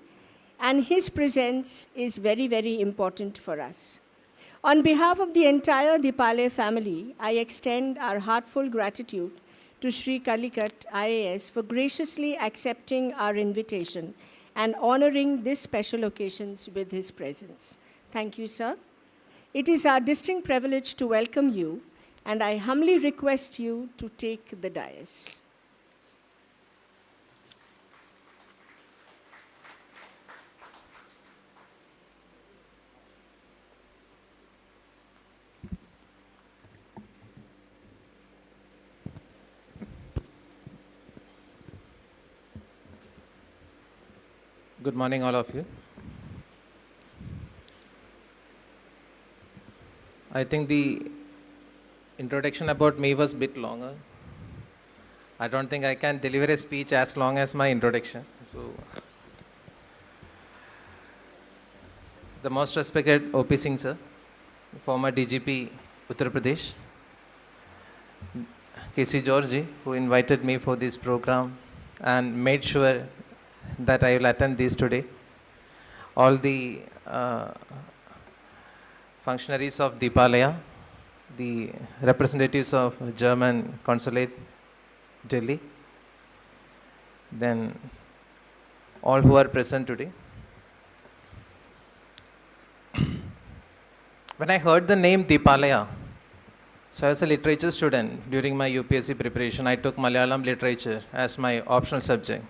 and his presence is very, very important for us. On behalf of the entire Deepalaya family, I extend our heartfelt gratitude to Shri Kallikkat IAS for graciously accepting our invitation and honoring this special occasions with his presence. Thank you, sir. It is our distinct privilege to welcome you, and I humbly request you to take the dais. Good morning, all of you. I think the introduction about me was a bit longer. I don't think I can deliver a speech as long as my introduction. So, the most respected O.P. Singh sir, former DGP Uttar Pradesh, K.C. George, who invited me for this program and made sure that I will attend this today. All the functionaries of Deepalaya, the representatives of German Consulate, Delhi, then all who are present today. When I heard the name Deepalaya, so I was a literature student during my UPSC preparation. I took Malayalam literature as my optional subject.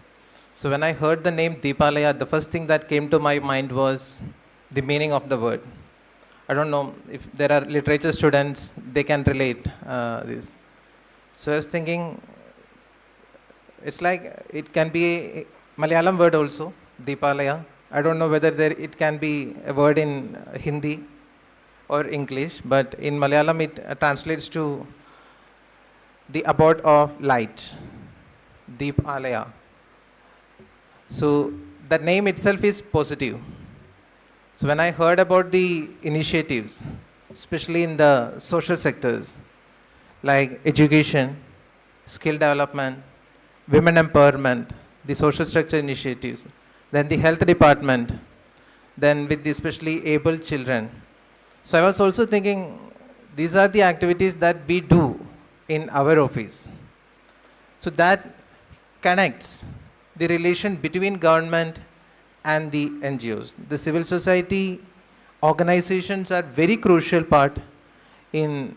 So when I heard the name Deepalaya, the first thing that came to my mind was the meaning of the word. I don't know if there are literature students, they can relate this. So I was thinking, it's like it can be a Malayalam word also, Deepalaya. I don't know whether it can be a word in Hindi or English, but in Malayalam it translates to the abode of light, Deepalaya. So the name itself is positive. So when I heard about the initiatives, especially in the social sectors, like education, skill development, women empowerment, the social structure initiatives, then the health department, then with the especially able children. So I was also thinking, these are the activities that we do in our office. So that connects the relation between government and the NGOs. The civil society organizations are very crucial part in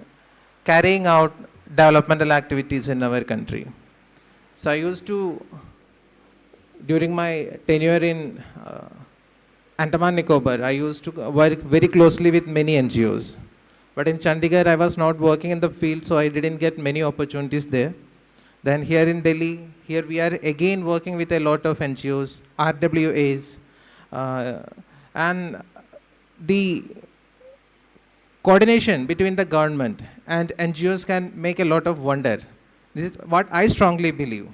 carrying out developmental activities in our country. So I used to, during my tenure in Andaman Nicobar, I used to work very closely with many NGOs. But in Chandigarh, I was not working in the field, so I didn't get many opportunities there. Then here in Delhi, here we are again working with a lot of NGOs, RWAs, and the coordination between the government and NGOs can make a lot of wonder. This is what I strongly believe.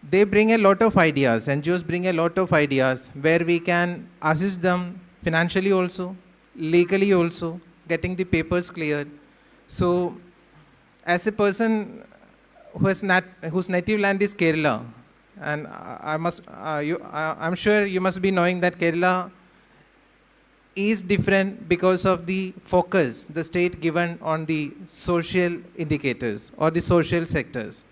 They bring a lot of ideas, NGOs bring a lot of ideas where we can assist them financially also, legally also, getting the papers cleared. So as a person whose native land is Kerala, and I'm sure you must be knowing that Kerala is different because of the focus the state given on the social indicators or the social sectors.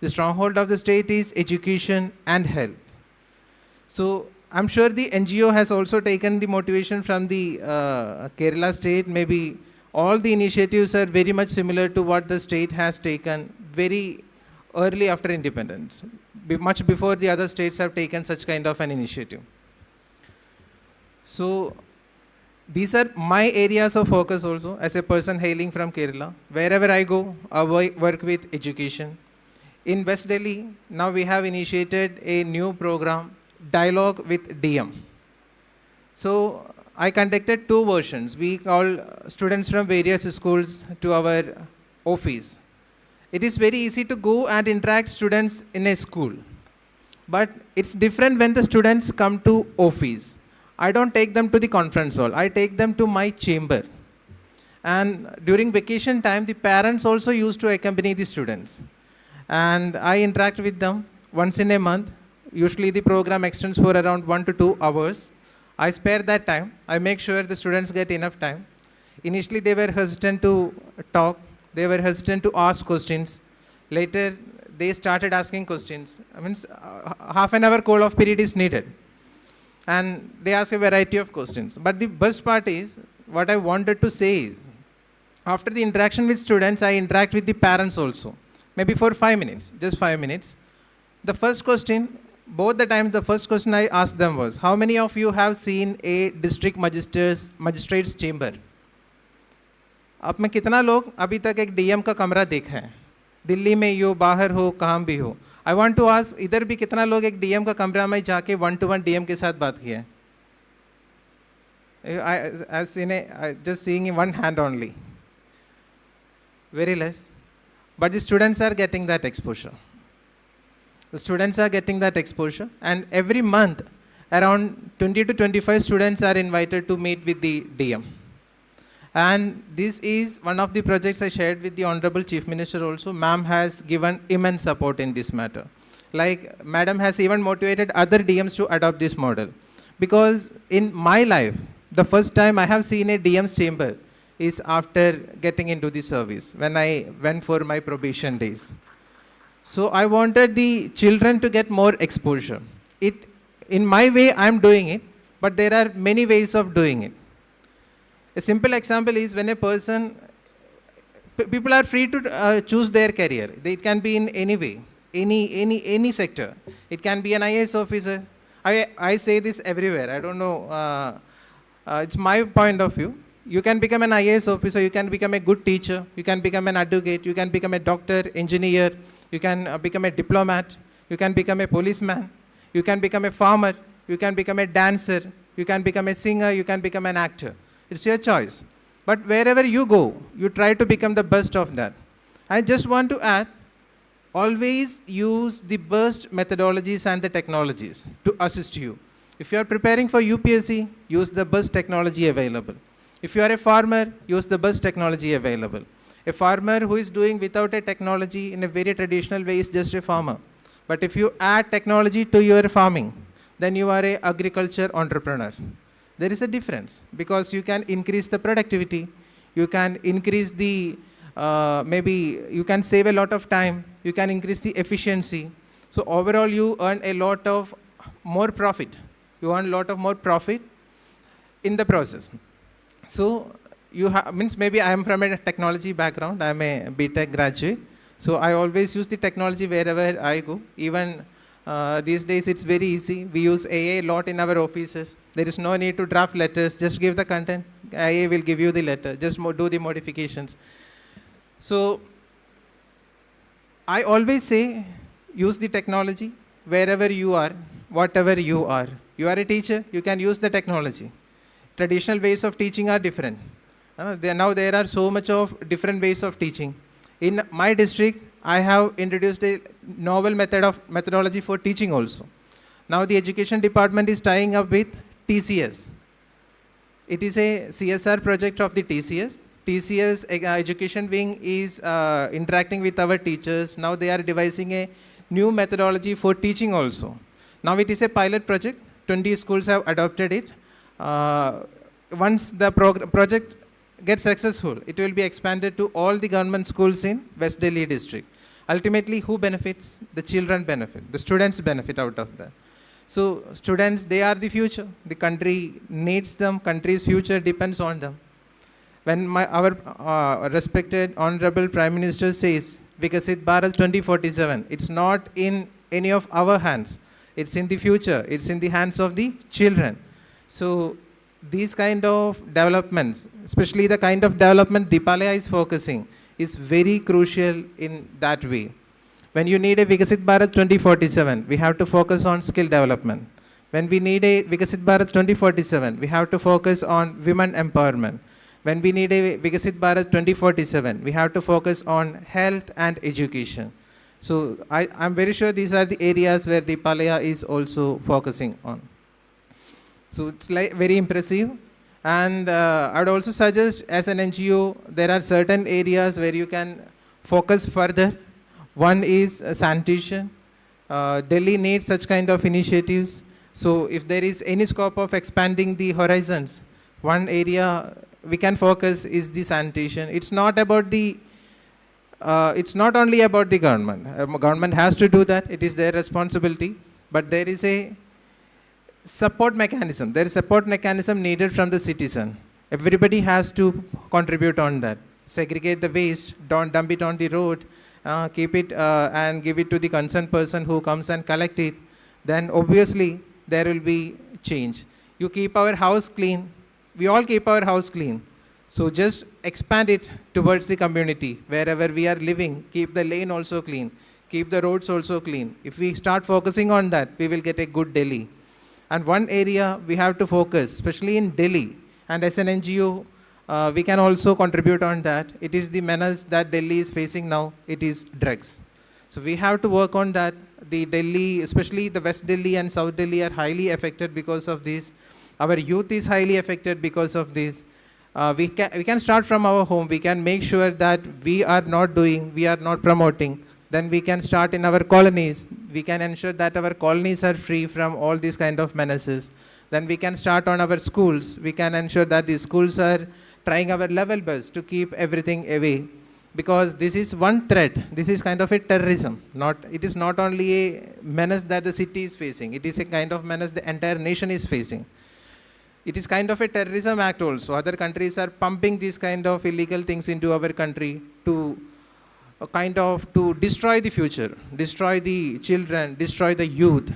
The stronghold of the state is education and health. So I'm sure the NGO has also taken the motivation from the Kerala state. Maybe all the initiatives are very much similar to what the state has taken very early after independence, much before the other states have taken such kind of an initiative. So these are my areas of focus also as a person hailing from Kerala. Wherever I go, I work with education. In West Delhi, now we have initiated a new program, Dialogue with DM. So I conducted 2 versions. We call students from various schools to our office. It is very easy to go and interact students in a school. But it's different when the students come to office. I don't take them to the conference hall. I take them to my chamber. And during vacation time, the parents also used to accompany the students. And I interact with them once in a month. Usually the program extends for around 1 to 2 hours. I spare that time. I make sure the students get enough time. Initially they were hesitant to talk. They were hesitant to ask questions. Later they started asking questions. I mean, half an hour cool-off period is needed. And they ask a variety of questions. But the best part is, what I wanted to say is, after the interaction with students, I interact with the parents also. Maybe for 5 minutes, just 5 minutes. The first question, both the times the first question I asked them was, how many of you have seen a district magistrate's chamber? आप में कितना लोग अभी तक एक DM का कमरा देखा है? दिल्ली में हो, बाहर हो, कहाँ भी हो? I want to ask, इधर भी कितना लोग एक डीएम का कमरा में जाके 1-to-1 डीएम के साथ बात किया है? I've seen just seeing in one hand only. Very less. But the students are getting that exposure. The students are getting that exposure, and every month around 20 to 25 students are invited to meet with the DM. And this is one of the projects I shared with the Honorable Chief Minister also. Ma'am has given immense support in this matter. Like, Madam has even motivated other DMs to adopt this model. Because in my life, the first time I have seen a DM's chamber is after getting into the service, when I went for my probation days. So I wanted the children to get more exposure. In my way, I'm doing it, but there are many ways of doing it. A simple example is when a person, people are free to choose their career. It can be in any way, any sector. It can be an IAS officer. I say this everywhere. I don't know. It's my point of view. You can become an IAS officer. You can become a good teacher. You can become an advocate. You can become a doctor, engineer. You can become a diplomat. You can become a policeman. You can become a farmer. You can become a dancer. You can become a singer. You can become an actor. It's your choice. But wherever you go, you try to become the best of that. I just want to add, always use the best methodologies and the technologies to assist you. If you are preparing for UPSC, use the best technology available. If you are a farmer, use the best technology available. A farmer who is doing without a technology in a very traditional way is just a farmer. But if you add technology to your farming, then you are an agriculture entrepreneur. There is a difference, because you can increase the productivity, you can increase the, maybe you can save a lot of time, you can increase the efficiency. So overall you earn a lot of more profit. You earn a lot of more profit in the process. So you means maybe I am from a technology background, I am a BTech graduate. So I always use the technology wherever I go. Even These days it's very easy. We use AI a lot in our offices. There is no need to draft letters. Just give the content. AI will give you the letter. Just do the modifications. So I always say, use the technology wherever you are, whatever you are. You are a teacher, you can use the technology. Traditional ways of teaching are different. Now there are so much of different ways of teaching. In my district, I have introduced a novel methodology for teaching also. Now the education department is tying up with TCS. It is a CSR project of the TCS. TCS education wing is interacting with our teachers. Now they are devising a new methodology for teaching also. Now it is a pilot project. 20 schools have adopted it. Once the project gets successful, it will be expanded to all the government schools in West Delhi district. Ultimately, who benefits? The children benefit. The students benefit out of that. So students, they are the future. The country needs them. Country's future depends on them. When our respected Honorable Prime Minister says, Vikasit Bharat 2047, it's not in any of our hands. It's in the future. It's in the hands of the children. So these kind of developments, especially the kind of development Deepalaya is focusing, is very crucial in that way. When you need a Vikasit Bharat 2047, we have to focus on skill development. When we need a Vikasit Bharat 2047, we have to focus on women empowerment. When we need a Vikasit Bharat 2047, we have to focus on health and education. So I'm very sure these are the areas where Deepalaya is also focusing on. So it's like very impressive. And I would also suggest, as an NGO, there are certain areas where you can focus further. One is sanitation. Delhi needs such kind of initiatives. So if there is any scope of expanding the horizons, one area we can focus is the sanitation. It's not about the, it's not only about the government. Government has to do that. It is their responsibility. But there is a support mechanism. There is support mechanism needed from the citizen. Everybody has to contribute on that. Segregate the waste, don't dump it on the road, keep it and give it to the concerned person who comes and collect it. Then obviously there will be change. You keep our house clean. We all keep our house clean. So just expand it towards the community. Wherever we are living, keep the lane also clean. Keep the roads also clean. If we start focusing on that, we will get a good Delhi. And one area we have to focus, especially in Delhi, and as an NGO, we can also contribute on that. It is the menace that Delhi is facing now. It is drugs. So we have to work on that. The Delhi, especially the West Delhi and South Delhi, are highly affected because of this. Our youth is highly affected because of this. We can start from our home. We can make sure that we are not doing, we are not promoting. Then we can start in our colonies. We can ensure that our colonies are free from all these kind of menaces. Then we can start on our schools. We can ensure that the schools are trying our level best to keep everything away. Because this is one threat. This is kind of a terrorism. It is not only a menace that the city is facing. It is a kind of menace the entire nation is facing. It is kind of a terrorism act also. Other countries are pumping these kind of illegal things into our country to to destroy the future, destroy the children, destroy the youth.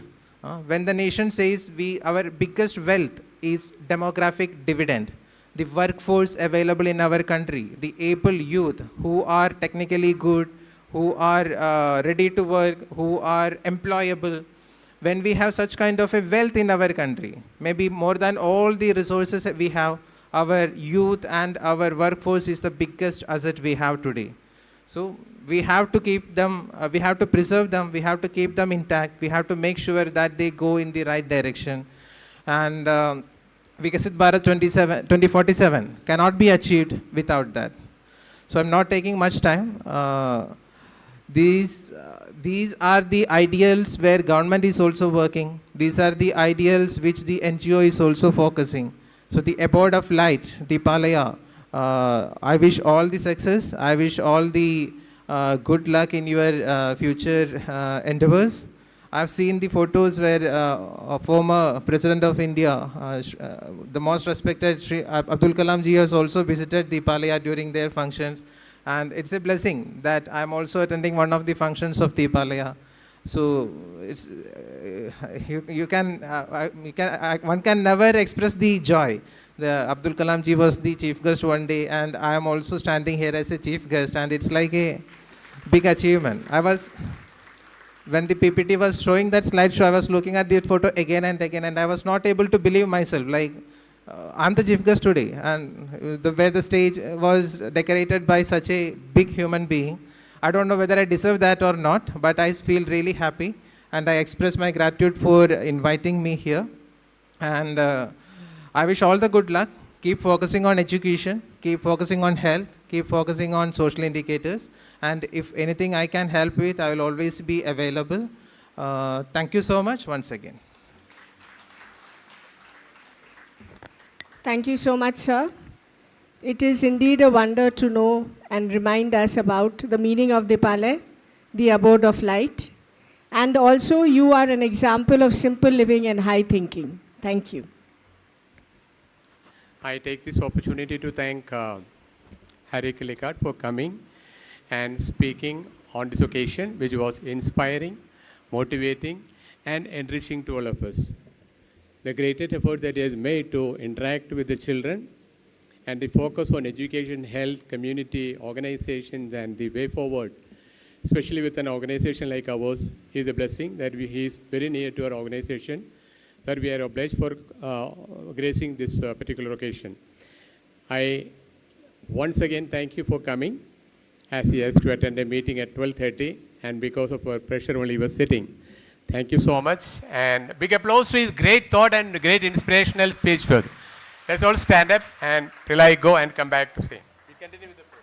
When the nation says our biggest wealth is demographic dividend, the workforce available in our country, the able youth who are technically good, who are ready to work, who are employable, when we have such kind of a wealth in our country, maybe more than all the resources that we have, our youth and our workforce is the biggest asset we have today. So we have to keep them, we have to preserve them, we have to keep them intact, we have to make sure that they go in the right direction. And Vikasit Bharat 2047 cannot be achieved without that. So I'm not taking much time. These are the ideals where government is also working. These are the ideals which the NGO is also focusing. So the abode of light, Deepalaya, I wish all the success. I wish all the good luck in your future endeavors. I've seen the photos where a former President of India, the most respected Shri Abdul Kalam ji has also visited Deepalaya during their functions. And it's a blessing that I'm also attending one of the functions of Deepalaya. So it's one can never express the joy. The Abdul Kalam ji was the chief guest one day, and I am also standing here as a chief guest, and it's like a big achievement. When the PPT was showing that slideshow, I was looking at that photo again and again, and I was not able to believe myself. Like, I'm the chief guest today, and the way the stage was decorated by such a big human being, I don't know whether I deserve that or not, but I feel really happy, and I express my gratitude for inviting me here. And I wish all the good luck. Keep focusing on education, keep focusing on health, keep focusing on social indicators, and if anything I can help with, I will always be available. Thank you so much once again. Thank you so much, sir. It is indeed a wonder to know and remind us about the meaning of Deepalaya, the abode of light. And also, you are an example of simple living and high thinking. Thank you. I take this opportunity to thank Hari Kallikkat for coming and speaking on this occasion, which was inspiring, motivating, and enriching to all of us. The greatest effort that he has made to interact with the children and the focus on education, health, community, organizations, and the way forward, especially with an organization like ours, is a blessing that he is very near to our organization. Sir, we are obliged for gracing this particular occasion. I once again thank you for coming, as he has to attend a meeting at 12:30, and because of our pressure only he was sitting. Thank you so much, and big applause to his great thought and great inspirational speech. Let's all stand up and till I go and come back to say. We continue with the program.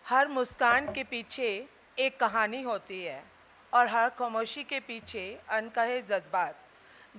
हर मुस्कान के पीछे एक कहानी होती है और हर खामोशी के पीछे अनकहे जज्बात।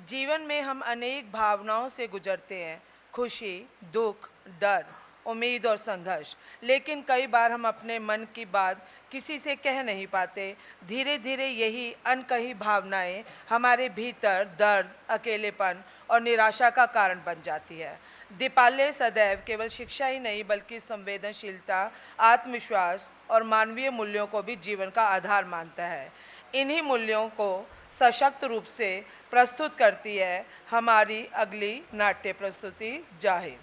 जीवन में हम अनेक भावनाओं से गुजरते हैं, खुशी, दुख, डर, उम्मीद और संघर्ष, लेकिन कई बार हम अपने मन की बात किसी से कह नहीं पाते। धीरे धीरे यही अनकही भावनाएं हमारे भीतर दर्द, अकेलेपन और निराशा का कारण बन जाती है। दीपालय सदैव केवल शिक्षा ही नहीं बल्कि संवेदनशीलता, आत्मविश्वास और मानवीय मूल्यों को भी जीवन का आधार मानता है। इन्हीं मूल्यों को सशक्त रूप से प्रस्तुत करती है हमारी अगली नाट्य प्रस्तुति जाहिर।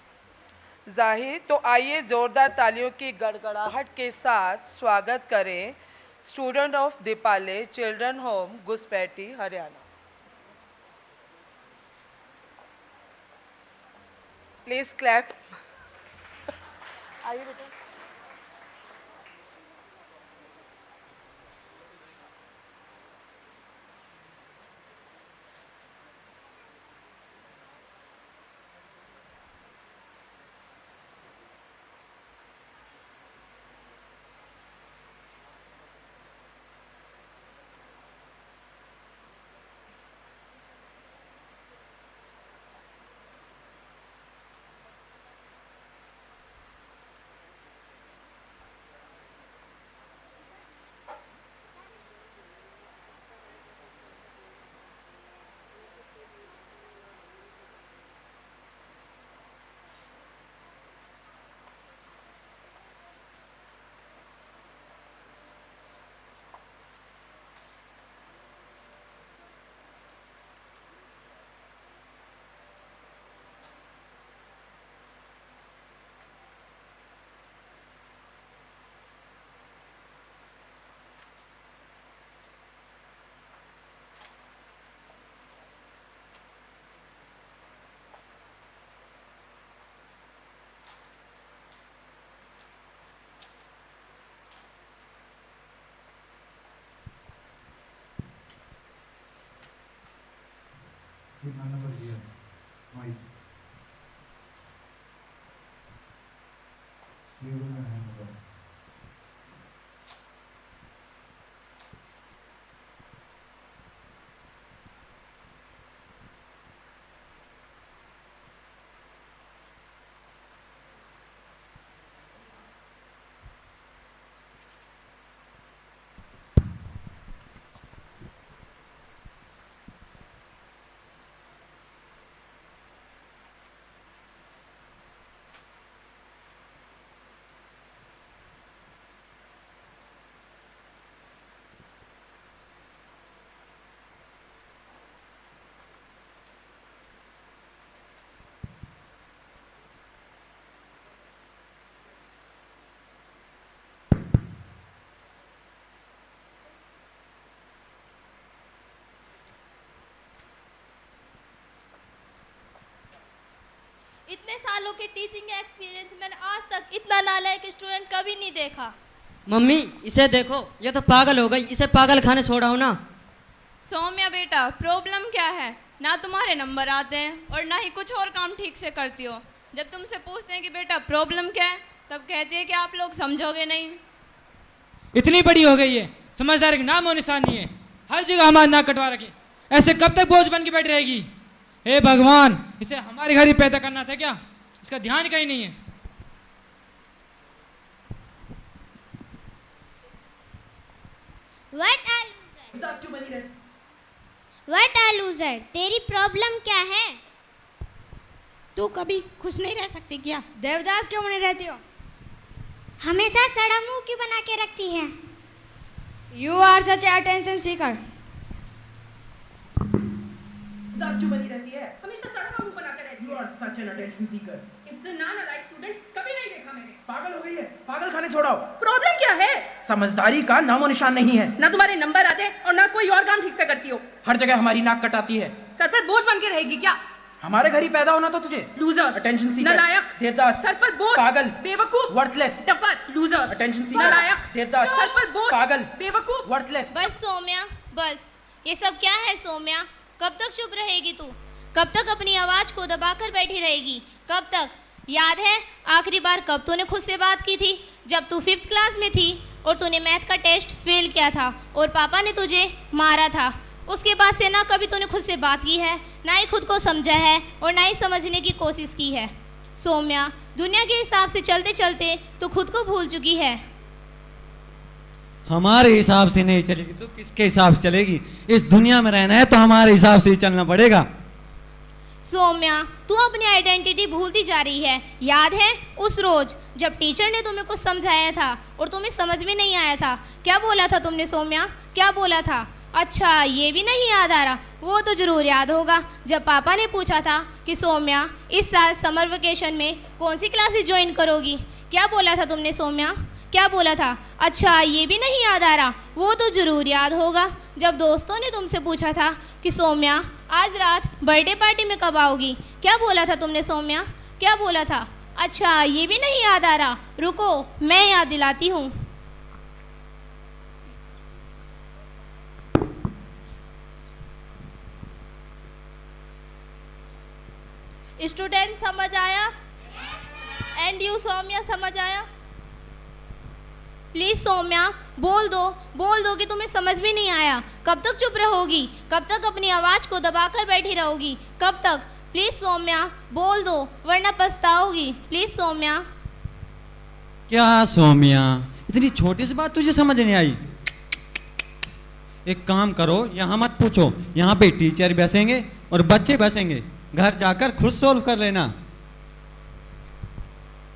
तो आइए जोरदार तालियों की गड़गड़ाहट के साथ स्वागत करें student of Deepalaya children home गुस्पैटी हरियाणा। Please clap. आइए बेटा। none of us here. Mike. You will not have a God. इतने सालों के टीचिंग एक्सपीरियंस में मैंने आज तक इतना नालायक स्टूडेंट कभी नहीं देखा। मम्मी इसे देखो, ये तो पागल हो गई, इसे पागल खाने छोड़ाओ ना। सौम्या बेटा, प्रॉब्लम क्या है? ना तुम्हारे नंबर आते हैं और ना ही कुछ और काम ठीक से करती हो। जब तुमसे पूछते हैं कि बेटा प्रॉब्लम क्या है, तब कहती है कि आप लोग समझोगे नहीं। इतनी बड़ी हो गई है, समझदारी का नाम और निशान नहीं है, हर जगह हमारा नाक कटवा रखे। ऐसे कब तक बोझ बन के बैठ रहेगी? हे भगवान, इसे हमारे घर ही पैदा करना था क्या? इसका ध्यान कहीं नहीं है। What a loser! तेरी प्रॉब्लम क्या है? तू कभी खुश नहीं रह सकती क्या? देवदास क्यों नहीं रहती हो? हमेशा सड़ा मुंह क्यों बना के रखती है? You are such a attention seeker. उदास क्यों बनी रहती है? हमेशा सड़ा मुंह बना के रहती You are such an attention seeker. इतना नालायक स्टूडेंट कभी नहीं देखा मैंने। पागल हो गई है, पागल खाने छोड़ाओ। प्रॉब्लम क्या है? समझदारी का नामो निशान नहीं है। ना तुम्हारे नंबर आते और ना कोई और काम ठीक से करती हो। हर जगह हमारी नाक कटाती है। सर पर बोझ बन के रहेगी क्या? हमारे घर ही पैदा होना था तुझे। लूजर, अटेंशन सीकर, नालायक, देवदास, सर पर बोझ, पागल, बेवकूफ, worthless, duffer, loser, attention seeker, नालायक, देवदास, सर पर बोझ, पागल, बेवकूफ, वर्थलेस। बस सौम्या, बस। ये सब क्या है सौम्या? कब तक चुप रहेगी तू? कब तक अपनी आवाज को दबाकर बैठी रहेगी? कब तक? याद है आखिरी बार कब तूने खुद से बात की थी? जब तू 5th क्लास में थी और तूने मैथ का टेस्ट फेल किया था और पापा ने तुझे मारा था। उसके बाद से ना कभी तूने खुद से बात की है, ना ही खुद को समझा है और ना ही समझने की कोशिश की है। सौम्या, दुनिया के हिसाब से चलते चलते तू खुद को भूल चुकी है। हमारे हिसाब से नहीं चलेगी तो किसके हिसाब से चलेगी? इस दुनिया में रहना है तो हमारे हिसाब से ही चलना पड़ेगा। सौम्या, तू अपनी आइडेंटिटी भूलती जा रही है। याद है उस रोज जब टीचर ने तुम्हें कुछ समझाया था और तुम्हें समझ में नहीं आया था? क्या बोला था तुमने सौम्या? क्या बोला था? अच्छा, ये भी नहीं याद आ रहा? वो तो ज़रूर याद होगा जब पापा ने पूछा था कि सौम्या इस साल समर वेकेशन में कौन सी क्लासेस ज्वाइन करोगी। क्या बोला था तुमने सौम्या? क्या बोला था? अच्छा, ये भी नहीं याद आ रहा? वो तो ज़रूर याद होगा जब दोस्तों ने तुमसे पूछा था कि सौम्या आज रात बर्थडे पार्टी में कब आओगी। क्या बोला था तुमने सौम्या? क्या बोला था? अच्छा, ये भी नहीं याद आ रहा? रुको, मैं याद दिलाती हूँ। स्टूडेंट समझ आया? एंड यू सौम्या समझ आया? प्लीज सौम्या बोल दो कि तुम्हें समझ में नहीं आया। कब तक चुप रहोगी? कब तक अपनी आवाज को दबाकर बैठी रहोगी? कब तक? प्लीज सौम्या बोल दो वरना पछताओगी। प्लीज सौम्या। क्या सौम्या, इतनी छोटी सी बात तुझे समझ नहीं आई? एक काम करो, यहाँ मत पूछो, यहाँ पे टीचर बैसेंगे और बच्चे बैसेंगे, घर जाकर खुद सोल्व कर लेना।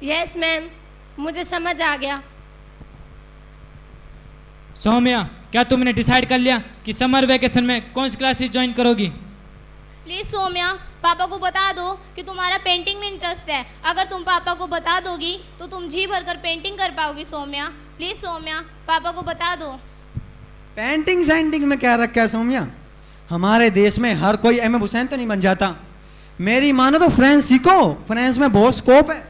यस मैम, मुझे समझ आ गया। सौम्या, क्या तुमने डिसाइड कर लिया कि समर वेकेशन में कौन सी क्लासेस ज्वाइन करोगी? प्लीज सौम्या, पापा को बता दो कि तुम्हारा पेंटिंग में इंटरेस्ट है। अगर तुम पापा को बता दोगी तो तुम जी भरकर पेंटिंग कर पाओगी सौम्या। प्लीज सौम्या, पापा को बता दो। पेंटिंग साइंटिंग में क्या रखा है सौम्या? हमारे देश में हर कोई एम ए हुसैन तो नहीं बन जाता। मेरी मानो तो फ्रेंच सीखो, फ्रेंच में बहुत स्कोप है।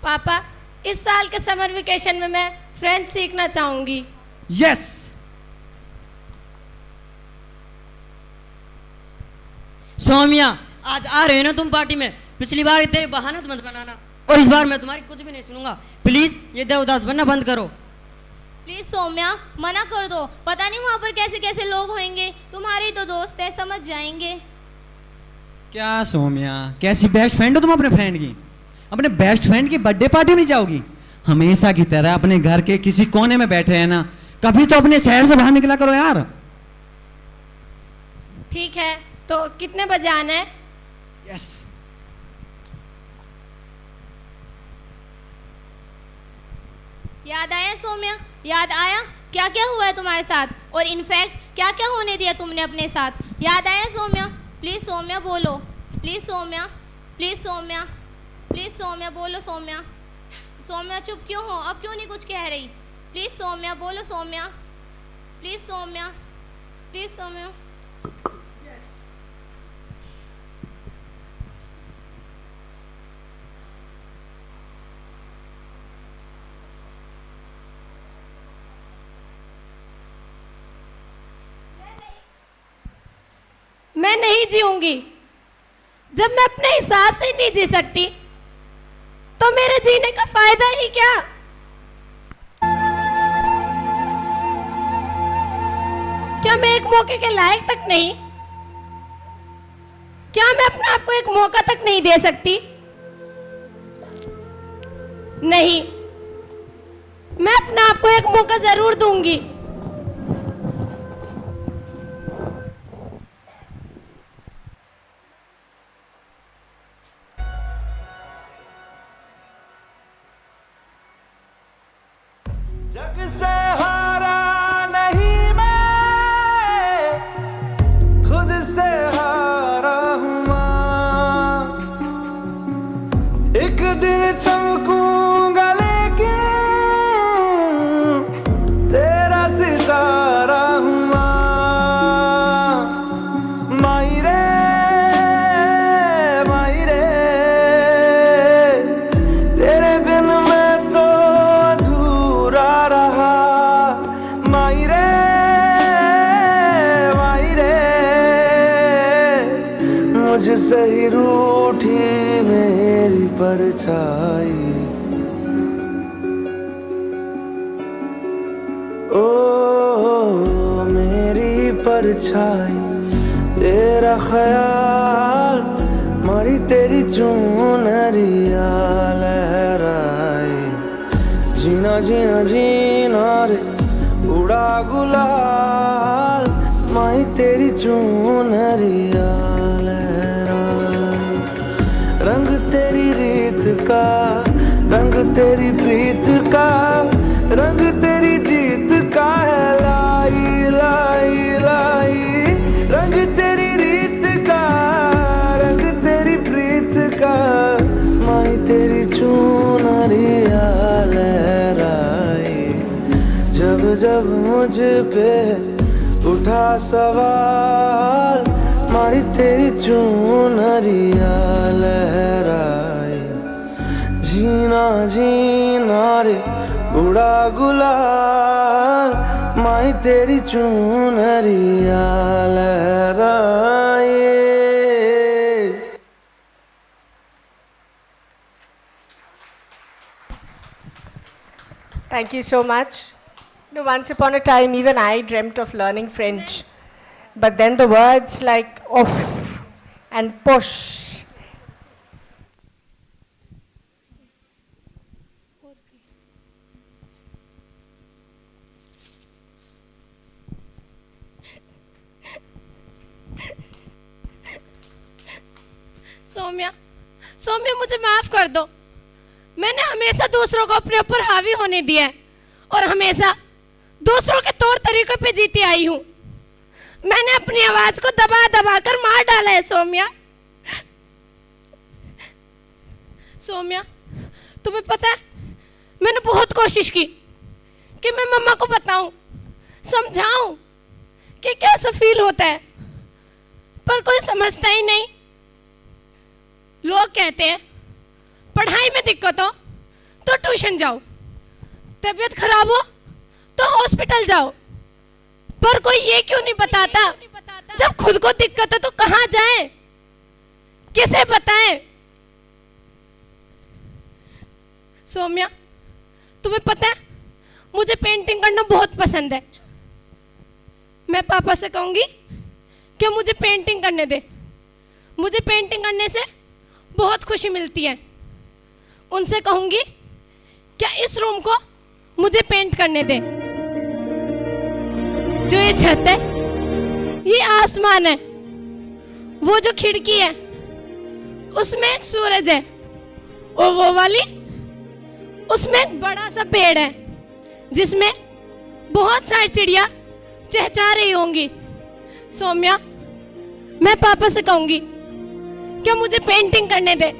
पापा, इस साल के समर वेकेशन में मैं फ्रेंच सीखना चाहूंगी। यस। सौम्या आज आ रहे हो ना तुम पार्टी में, पिछली बार तेरे बहाने मत बनाना, और इस बार मैं तुम्हारी कुछ भी नहीं सुनूंगा। प्लीज ये देवदास बनना बंद करो। प्लीज सौम्या मना कर दो, पता नहीं वहाँ पर कैसे कैसे लोग होंगे, तुम्हारे तो दोस्त है, समझ जाएंगे। क्या सौम्या, कैसी बेस्ट फ्रेंड हो तुम अपने फ्रेंड की? अपने बेस्ट फ्रेंड की बर्थडे पार्टी में जाओगी? हमेशा की तरह अपने घर के किसी कोने में बैठे हैं ना, कभी तो अपने शहर से बाहर निकला करो यार। ठीक है, तो कितने बजे आना है? यस। याद आया सौम्या, याद आया क्या क्या हुआ है तुम्हारे साथ, और इनफैक्ट क्या क्या होने दिया तुमने अपने साथ? याद आया सौम्या? प्लीज सौम्या बोलो, please Saumya, please Saumya, please Saumya बोलो सौम्या। सौम्या चुप क्यों हो, अब क्यों नहीं कुछ कह रही? प्लीज सौम्या बोलो सौम्या, प्लीज सौम्या, प्लीज सौम्या। मैं नहीं जीऊंगी। जब मैं अपने हिसाब से नहीं जी सकती तो मेरे जीने का फायदा ही क्या? क्या मैं एक मौके के लायक तक नहीं? क्या मैं अपने आप को एक मौका तक नहीं दे सकती? नहीं, मैं अपने आप को एक मौका जरूर दूंगी। जग से हारा नहीं मैं, खुद से हारा हूँ माँ। एक दिन चमकूंगा लेकिन तेरा सितारा हूँ माँ। माई रे तेरे बिन मैं तो अधूरा रहा। माई रे मुझसे ही रूठी मेरी परछाई। ओ मेरी परछाई, तेरा ख्याल मारी तेरी चुनरिया लहराए। जीना जीना जीना रे उड़ा गुलाल, माई तेरी चुनरिया लहराए। रंग तेरी रीत का, रंग तेरी प्रीत का, रंग तेरी जीत का है लाई लाई लाई। रंग तेरी रीत का, रंग तेरी प्रीत का, माई तेरी चुनरिया लहराए। जब जब मुझ पे उठा सवाल, मारी तेरी चुनरिया लहराए। जीना जीना रे उड़ा गुलाल, माई तेरी चुनरिया लहराए। Thank you so much. You know, once upon a time, even I dreamt of learning French. But then the words like off and push. Saumya, Saumya मुझे माफ कर दो। मैंने हमेशा दूसरों को अपने ऊपर हावी होने दिया है और हमेशा दूसरों के तौर तरीकों पे जीती आई हूँ। मैंने अपनी आवाज को दबा दबा कर मार डाला है सौम्या। सौम्या, तुम्हें पता है मैंने बहुत कोशिश की कि मैं मम्मा को बताऊं, समझाऊं कि कैसा फील होता है, पर कोई समझता ही नहीं। लोग कहते हैं पढ़ाई में दिक्कत हो तो ट्यूशन जाओ, तबीयत खराब हो तो हॉस्पिटल जाओ, पर कोई ये क्यों नहीं बताता जब खुद को दिक्कत है तो कहाँ जाए? किसे बताएं? सौम्या, तुम्हें पता है मुझे पेंटिंग करना बहुत पसंद है। मैं पापा से कहूंगी कि मुझे पेंटिंग करने दे। मुझे पेंटिंग करने से बहुत खुशी मिलती है। उनसे कहूंगी क्या इस रूम को मुझे पेंट करने दे। जो ये छत है, ये आसमान है, वो जो खिड़की है उसमें एक सूरज है, और वो वाली उसमें एक बड़ा सा पेड़ है जिसमें बहुत सारी चिड़िया चहचहा रही होंगी। सौम्या, मैं पापा से कहूंगी क्या मुझे पेंटिंग करने दे।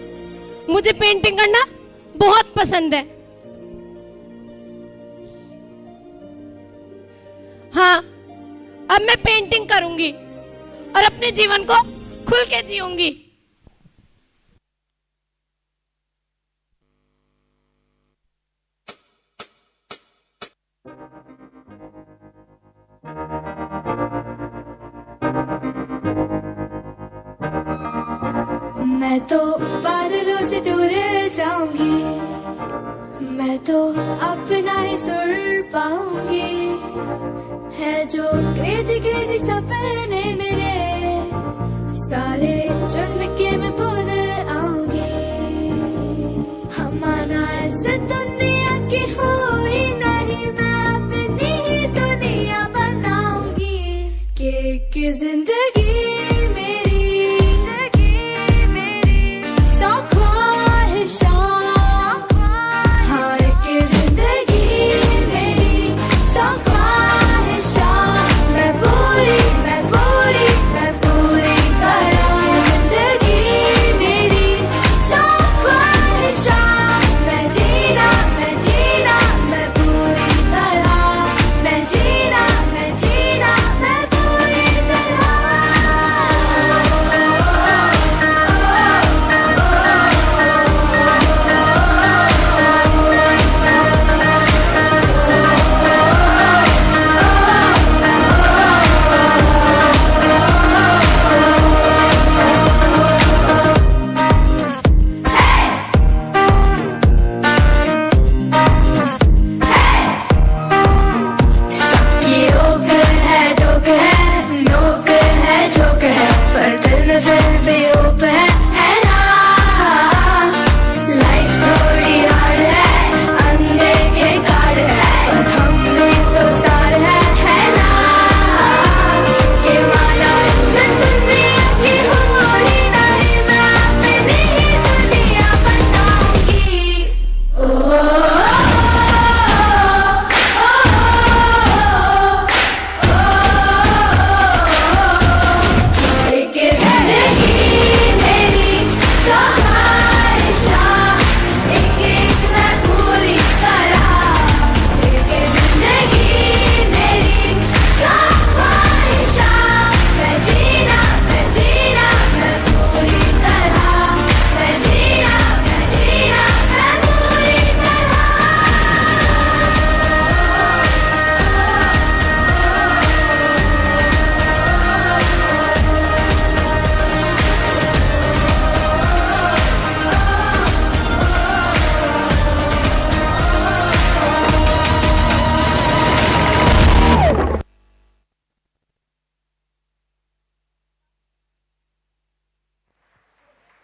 मुझे पेंटिंग करना बहुत पसंद है। हाँ, अब मैं पेंटिंग करूंगी और अपने जीवन को खुल के जीऊंगी। मैं तो बादलों से दूर जाऊंगी, मैं तो अपना ही सुर पाऊंगी। है जो क्रेजी क्रेजी सपने मेरे, सारे चुन के मैं भूल आऊंगी। हमारा ऐसे दुनिया की हुई नहीं, मैं अपनी ही दुनिया बनाऊंगी। कि जिंदगी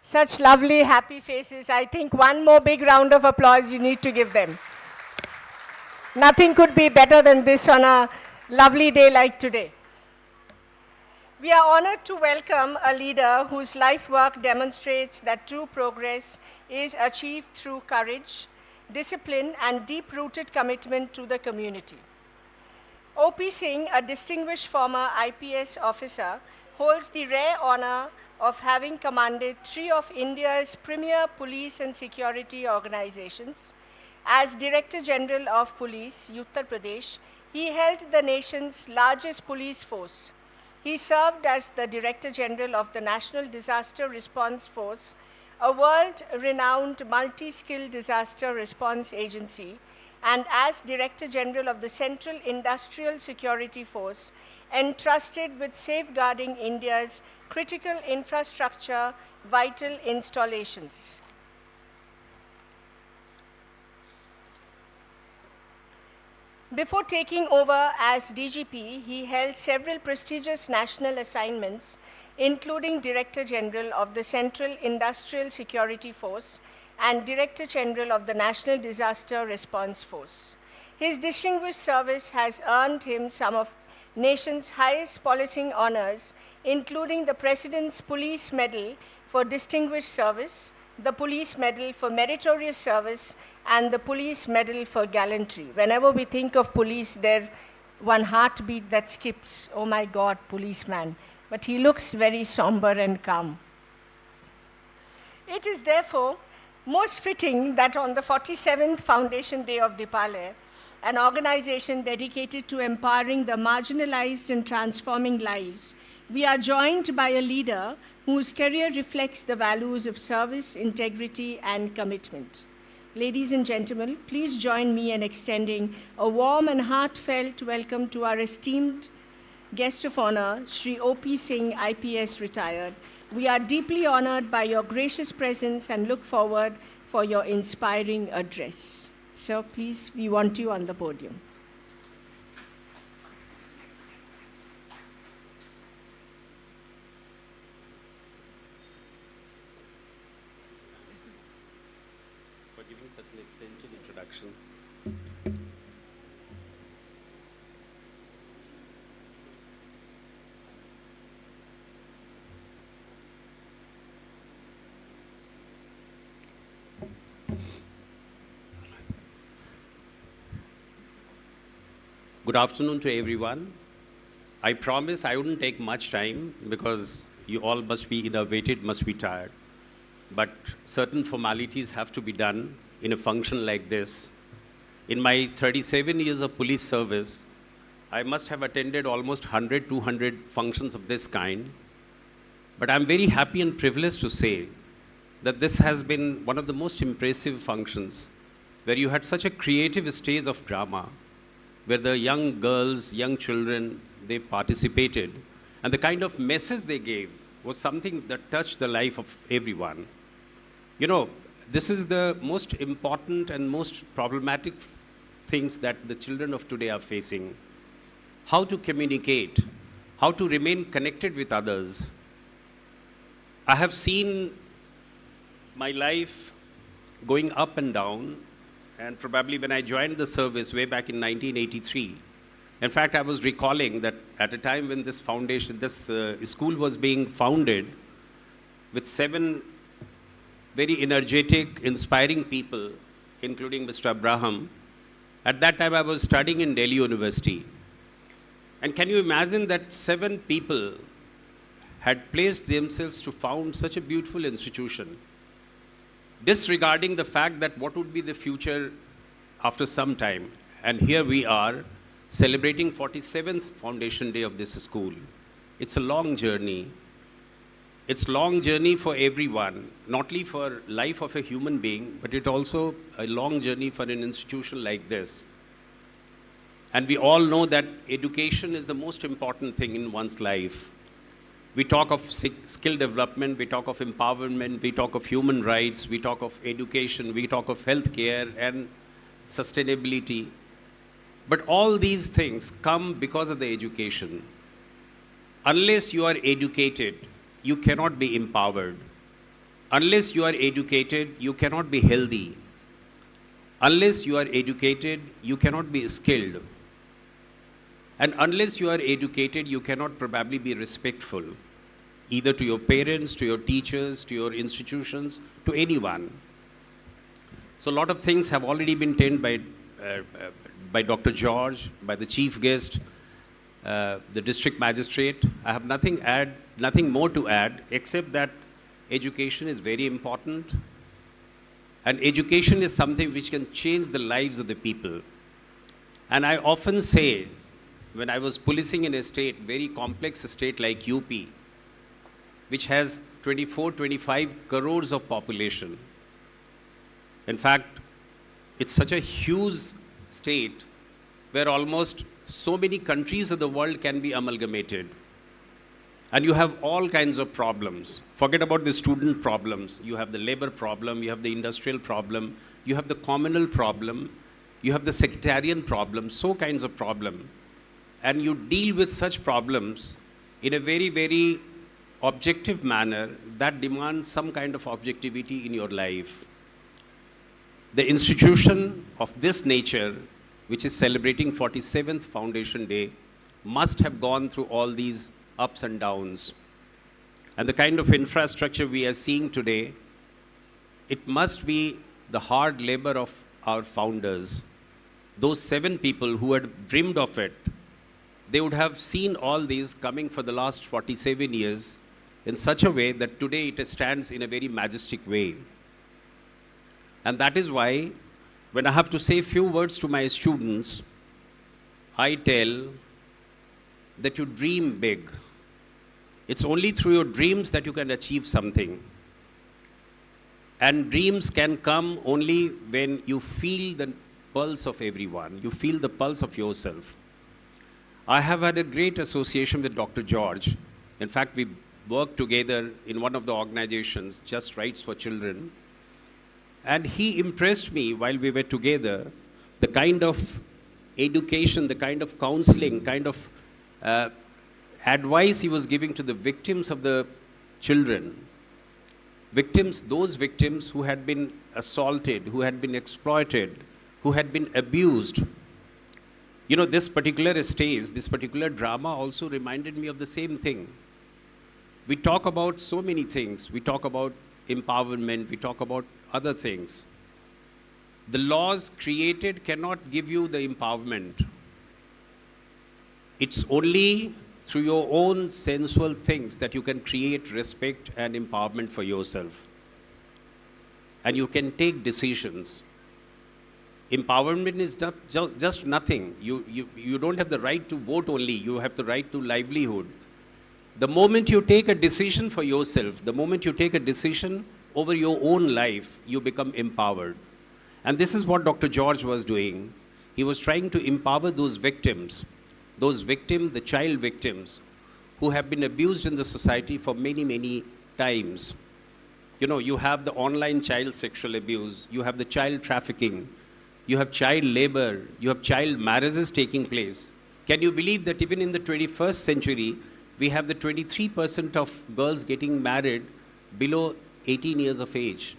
Such lovely, happy faces. I think one more big round of applause you need to give them. Nothing could be better than this on a lovely day like today. We are honored to welcome a leader whose life work demonstrates that true progress is achieved through courage, discipline, and deep-rooted commitment to the community. O.P. Singh, a distinguished former IPS officer, holds the rare honor of having commanded three of India's premier police and security organizations. As Director General of Police, Uttar Pradesh, he held the nation's largest police force. He served as the Director General of the National Disaster Response Force, a world-renowned multi-skilled disaster response agency, and as Director General of the Central Industrial Security Force, entrusted with safeguarding India's critical infrastructure, vital installations. Before taking over as DGP, he held several prestigious national assignments, including Director General of the Central Industrial Security Force and Director General of the National Disaster Response Force. His distinguished service has earned him some of nation's highest policing honors, including the President's Police Medal for Distinguished Service, the Police Medal for Meritorious Service, and the Police Medal for Gallantry. Whenever we think of police, there's one heartbeat that skips, oh my God, policeman. But he looks very somber and calm. It is therefore most fitting that on the 47th Foundation Day of Deepalaya, an organization dedicated to empowering the marginalized and transforming lives, we are joined by a leader whose career reflects the values of service, integrity, and commitment. Ladies and gentlemen, please join me in extending a warm and heartfelt welcome to our esteemed guest of honor, Shri O.P. Singh, IPS retired. We are deeply honored by your gracious presence and look forward for your inspiring address. Sir, please, we want you on the podium. For giving such an extensive introduction. Good afternoon to everyone. I promise I wouldn't take much time because you all must be innervated, must be tired. But certain formalities have to be done in a function like this. In my 37 years of police service, I must have attended almost 100, 200 functions of this kind. But I'm very happy and privileged to say that this has been one of the most impressive functions where you had such a creative stage of drama, where the young girls, young children, they participated. And the kind of message they gave was something that touched the life of everyone. You know, this is the most important and most problematic things that the children of today are facing. How to communicate, how to remain connected with others. I have seen my life going up and down, and probably when I joined the service way back in 1983, in fact, I was recalling that at a time when this foundation, this school was being founded with 7 very energetic, inspiring people, including Mr. Abraham. At that time, I was studying in Delhi University. And can you imagine that 7 people had placed themselves to found such a beautiful institution, disregarding the fact that what would be the future after some time. And here we are, celebrating 47th Foundation Day of this school. It's a long journey. It's a long journey for everyone, not only for life of a human being, but it's also a long journey for an institution like this. And we all know that education is the most important thing in one's life. We talk of skill development, we talk of empowerment, we talk of human rights, we talk of education, we talk of healthcare and sustainability. But all these things come because of the education. Unless you are educated, you cannot be empowered. Unless you are educated, you cannot be healthy. Unless you are educated, you cannot be skilled. And unless you are educated, you cannot probably be respectful, either to your parents, to your teachers, to your institutions, to anyone. So a lot of things have already been told by Dr. George, by the chief guest, the district magistrate. I have nothing more to add, except that education is very important. And education is something which can change the lives of the people. And I often say, when I was policing in a state, very complex state like UP, which has 24-25 crores of population. In fact, it's such a huge state where almost so many countries of the world can be amalgamated. And you have all kinds of problems. Forget about the student problems. You have the labor problem, you have the industrial problem, you have the communal problem, you have the sectarian problem, so kinds of problem. And you deal with such problems in a very, very objective manner that demands some kind of objectivity in your life. The institution of this nature, which is celebrating 47th Foundation Day, must have gone through all these ups and downs. And the kind of infrastructure we are seeing today, it must be the hard labor of our founders. Those 7 people who had dreamed of it, they would have seen all these coming for the last 47 years in such a way that today it stands in a very majestic way. And that is why, when I have to say a few words to my students, I tell that you dream big. It's only through your dreams that you can achieve something. And dreams can come only when you feel the pulse of everyone, you feel the pulse of yourself. I have had a great association with Dr. George. In fact, we worked together in one of the organizations, Just Rights for Children. And he impressed me while we were together, the kind of education, the kind of counseling, kind of advice he was giving to the victims of the children. Victims, those victims who had been assaulted, who had been exploited, who had been abused. You know, this particular stage, this particular drama also reminded me of the same thing. We talk about so many things. We talk about empowerment, we talk about other things. The laws created cannot give you the empowerment. It's only through your own sensual things that you can create respect and empowerment for yourself. And you can take decisions. Empowerment is not just nothing. You don't have the right to vote only, you have the right to livelihood. The moment you take a decision for yourself, the moment you take a decision over your own life, you become empowered. And this is what Dr. George was doing. He was trying to empower those victims, the child victims, who have been abused in the society for many, many times. You know, you have the online child sexual abuse, you have the child trafficking, you have child labor, you have child marriages taking place. Can you believe that even in the 21st century, we have the 23% of girls getting married below 18 years of age?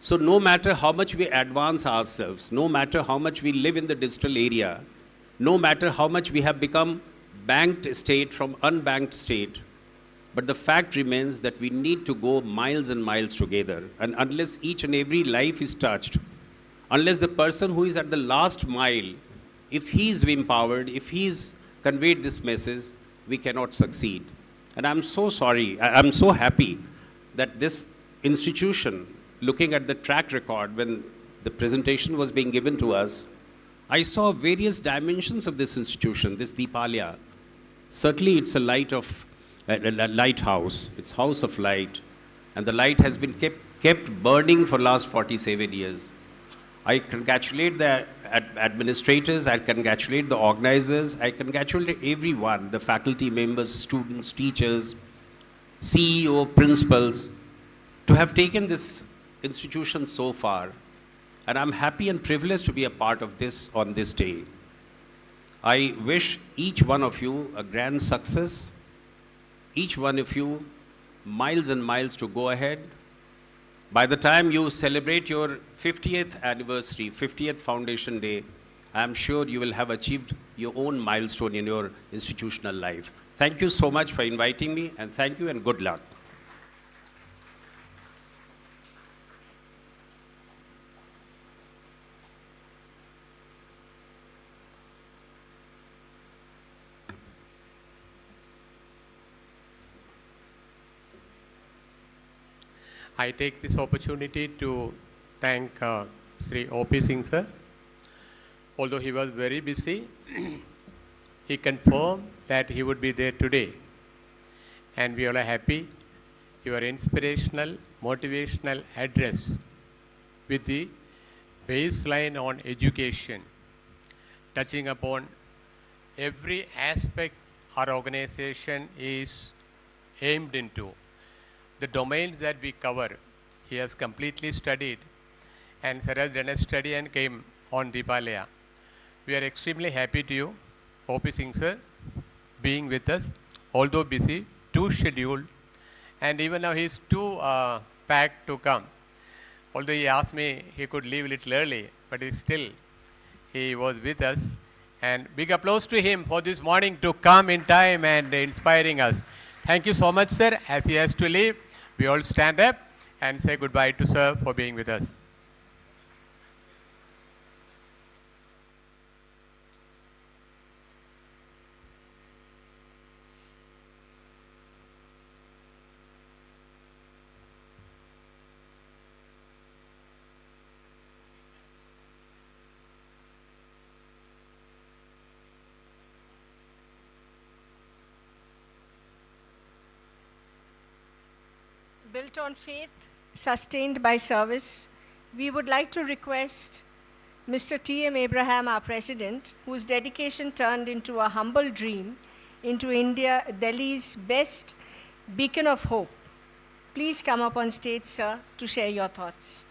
So no matter how much we advance ourselves, no matter how much we live in the digital area, no matter how much we have become banked state from unbanked state, but the fact remains that we need to go miles and miles together. And unless each and every life is touched, unless the person who is at the last mile, if he is empowered, if he is conveyed this message, we cannot succeed. And I'm so sorry, I'm so happy that this institution, looking at the track record when the presentation was being given to us, I saw various dimensions of this institution, this Deepalaya. Certainly it's a lighthouse, it's house of light, and the light has been kept burning for last 47 years. I congratulate the administrators, I congratulate the organizers, I congratulate everyone, the faculty members, students, teachers, CEO, principals, to have taken this institution so far. And I'm happy and privileged to be a part of this on this day. I wish each one of you a grand success, each one of you miles and miles to go ahead. By the time you celebrate your 50th anniversary, 50th Foundation Day, I'm sure you will have achieved your own milestone in your institutional life. Thank you so much for inviting me, and thank you and good luck. I take this opportunity to thank Shri O.P. Singh sir. Although he was very busy, he confirmed that he would be there today. And we all are happy. Your inspirational, motivational address with the baseline on education touching upon every aspect our organization is aimed into. The domains that we cover, he has completely studied, and Sir has done a study and came on Deepalaya. We are extremely happy to you, O.P. Singh sir, being with us, although busy, too scheduled, and even now he is too packed to come. Although he asked me he could leave a little early, but he was with us. And big applause to him for this morning to come in time and inspiring us. Thank you so much, sir. As he has to leave, we all stand up and say goodbye to sir for being with us. Built on faith, sustained by service, we would like to request Mr. T.M. Abraham, our president, whose dedication turned into a humble dream into Delhi's best beacon of hope. Please come up on stage, sir, to share your thoughts.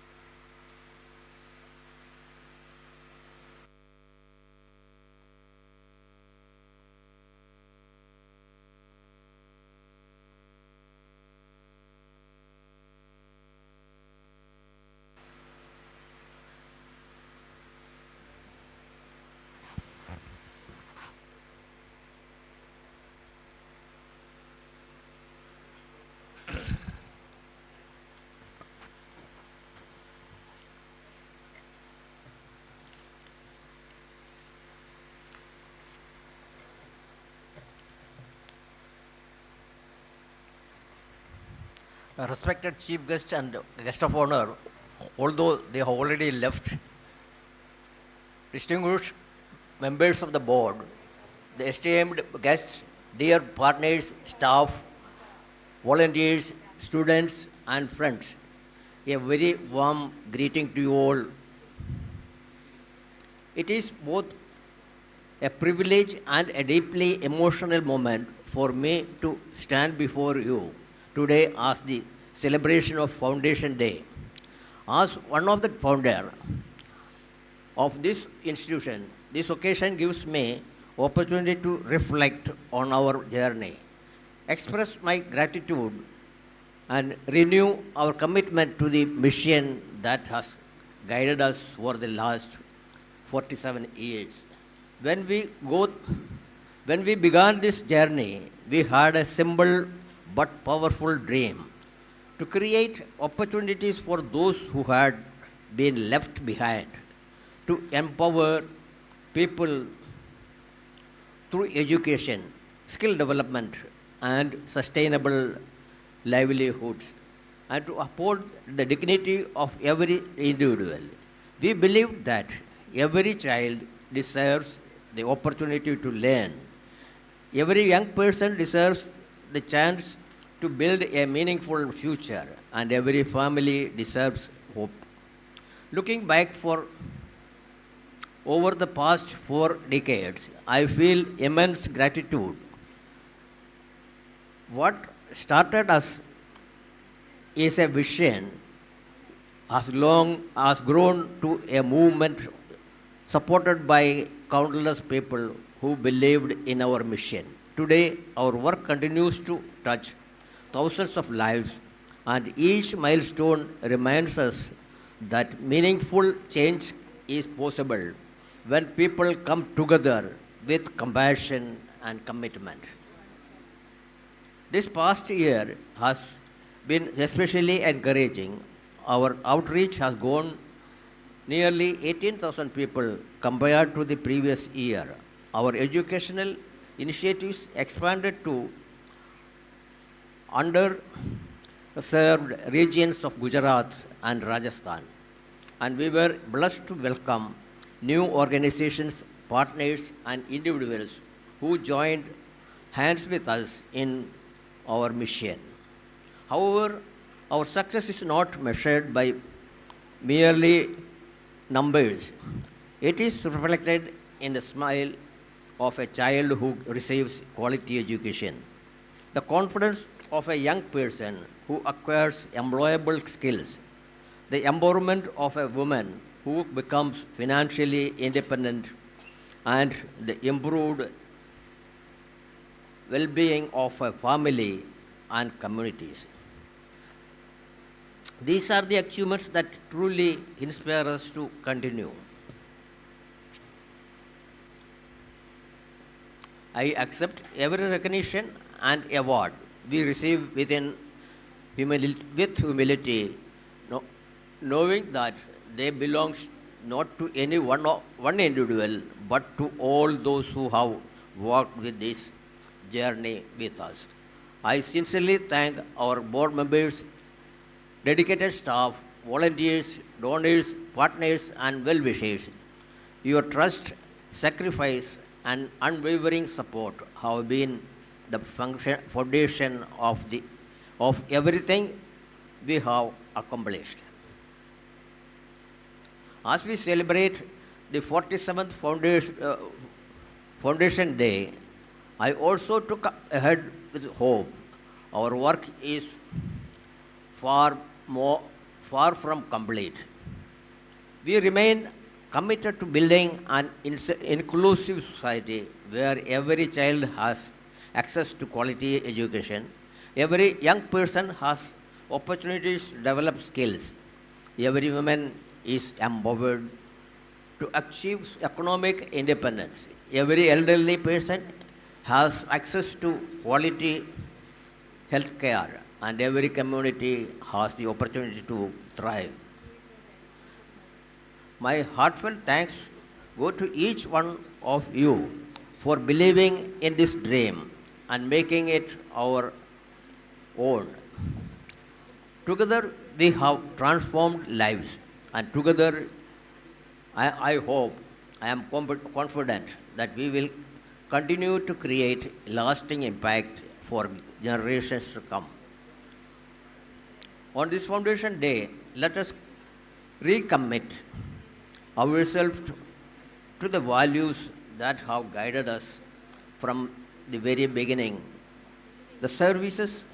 Respected chief guest and guest of honor, although they have already left, distinguished members of the board, the esteemed guests, dear partners, staff, volunteers, students and friends, a very warm greeting to you all. It is both a privilege and a deeply emotional moment for me to stand before you today as the celebration of Foundation Day. As one of the founder of this institution, this occasion gives me opportunity to reflect on our journey, express my gratitude and renew our commitment to the mission that has guided us for the last 47 years. When we began this journey, we had a simple but powerful dream to create opportunities for those who had been left behind, to empower people through education, skill development, and sustainable livelihoods, and to uphold the dignity of every individual. We believe that every child deserves the opportunity to learn. Every young person deserves the chance to build a meaningful future, and every family deserves hope. Looking back for over the past 4 decades, I feel immense gratitude. What started as is a vision has grown to a movement supported by countless people who believed in our mission. Today, our work continues to touch thousands of lives, and each milestone reminds us that meaningful change is possible when people come together with compassion and commitment. This past year has been especially encouraging. Our outreach has gone nearly 18,000 people compared to the previous year. Our educational initiatives expanded to underserved regions of Gujarat and Rajasthan, and we were blessed to welcome new organizations, partners and individuals who joined hands with us in our mission. However, our success is not measured by merely numbers. It is reflected in the smile of a child who receives quality education, the confidence of a young person who acquires employable skills, the empowerment of a woman who becomes financially independent, and the improved well-being of a family and communities. These are the achievements that truly inspire us to continue. I accept every recognition and award we receive with humility, knowing that they belong not to any one individual, but to all those who have walked with this journey with us. I sincerely thank our board members, dedicated staff, volunteers, donors, partners, and well-wishers. Your trust, sacrifice, and unwavering support have been the foundation of everything we have accomplished. As we celebrate the 47th Foundation Day, I also took ahead with hope. Our work is far from complete. We remain committed to building an inclusive society where every child has access to quality education, every young person has opportunities to develop skills, every woman is empowered to achieve economic independence, every elderly person has access to quality health care, and every community has the opportunity to thrive. My heartfelt thanks go to each one of you for believing in this dream and making it our own. Together we have transformed lives, and together I hope, I am confident that we will continue to create lasting impact for generations to come. On this Foundation Day, let us recommit ourselves to the values that have guided us from the very beginning: the services,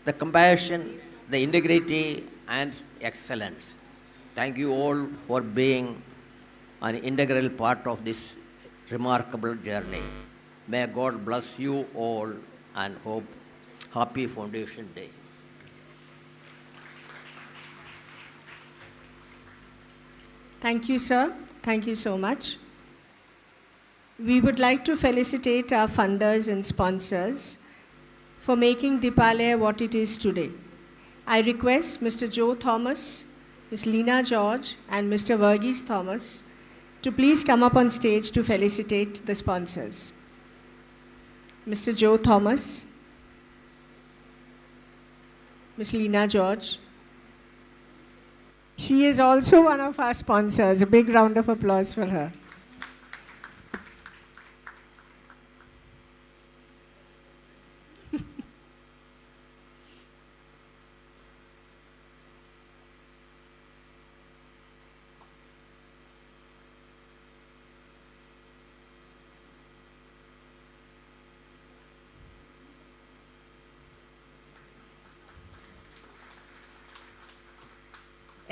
the compassion, the integrity, and excellence. Thank you all for being an integral part of this remarkable journey. May God bless you all, and hope happy Foundation Day. Thank you, sir. Thank you so much. We would like to felicitate our funders and sponsors for making Deepalaya what it is today. I request Mr. Joe Thomas, Ms. Leena George, and Mr. Verghese Thomas to please come up on stage to felicitate the sponsors. Mr. Joe Thomas, Ms. Leena George. She is also one of our sponsors. A big round of applause for her.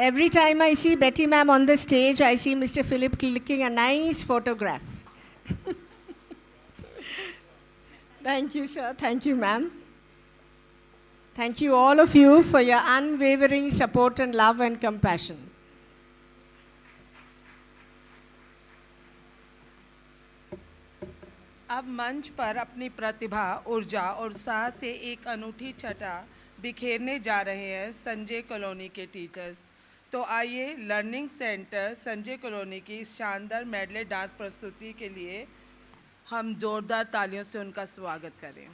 Every time I see Betty ma'am on the stage, I see Mr. Philip clicking a nice photograph. Thank you, sir. Thank you, ma'am. Thank you, all of you, for your unwavering support and love and compassion. अब मंच पर अपनी प्रतिभा, ऊर्जा और उत्साह से एक अनूठी छटा बिखेरने जा रहे हैं संजय कॉलोनी के टीचर्स। तो आइए लर्निंग सेंटर संजय कॉलोनी की इस शानदार मेडले डांस प्रस्तुति के लिए हम जोरदार तालियों से उनका स्वागत करें।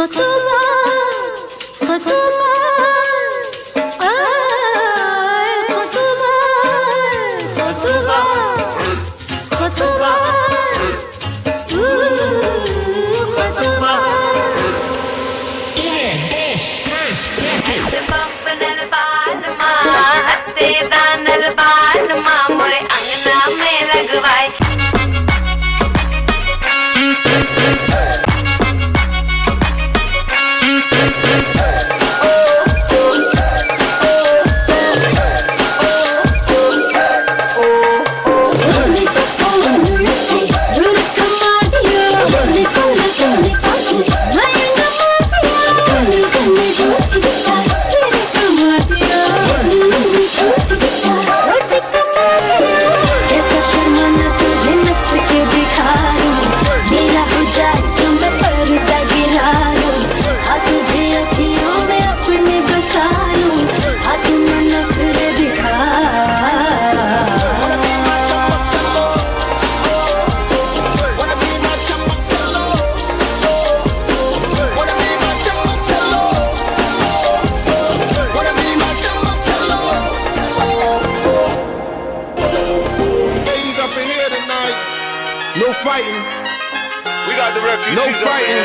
खतुबा खतुबा खतुबा खतुबा खतुबा खतुबा हत्ते दानल बाल माँ मोरे अंगना में लगवाए कैसा शर्माना तुझे नच के दिखा दूं मेरा हो जाए जो मैं पर्दा गिरा दूं हाँ तुझे अखियों में अपने बसा लूं हाँ तू न नखरे दिखा Ladies up in here tonight. No fighting. We got the refugees. No fighting.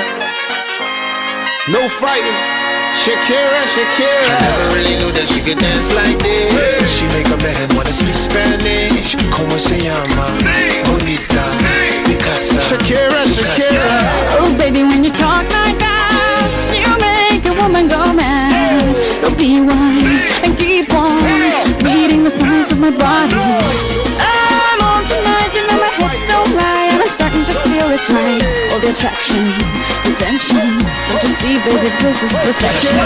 No fighting. Shakira, Shakira. I never really knew that she could dance like this. She make a man wanna speak Spanish. Como se llama? Bonita. Picasa. Shakira, Shakira. Oh baby, when you talk like that, you make a woman go mad. So be wise and keep on reading the signs of my body. I'm on tonight, you know my hips don't lie, and I'm starting to feel it's right. All the attraction, the tension. Don't you see, baby, this is perfection.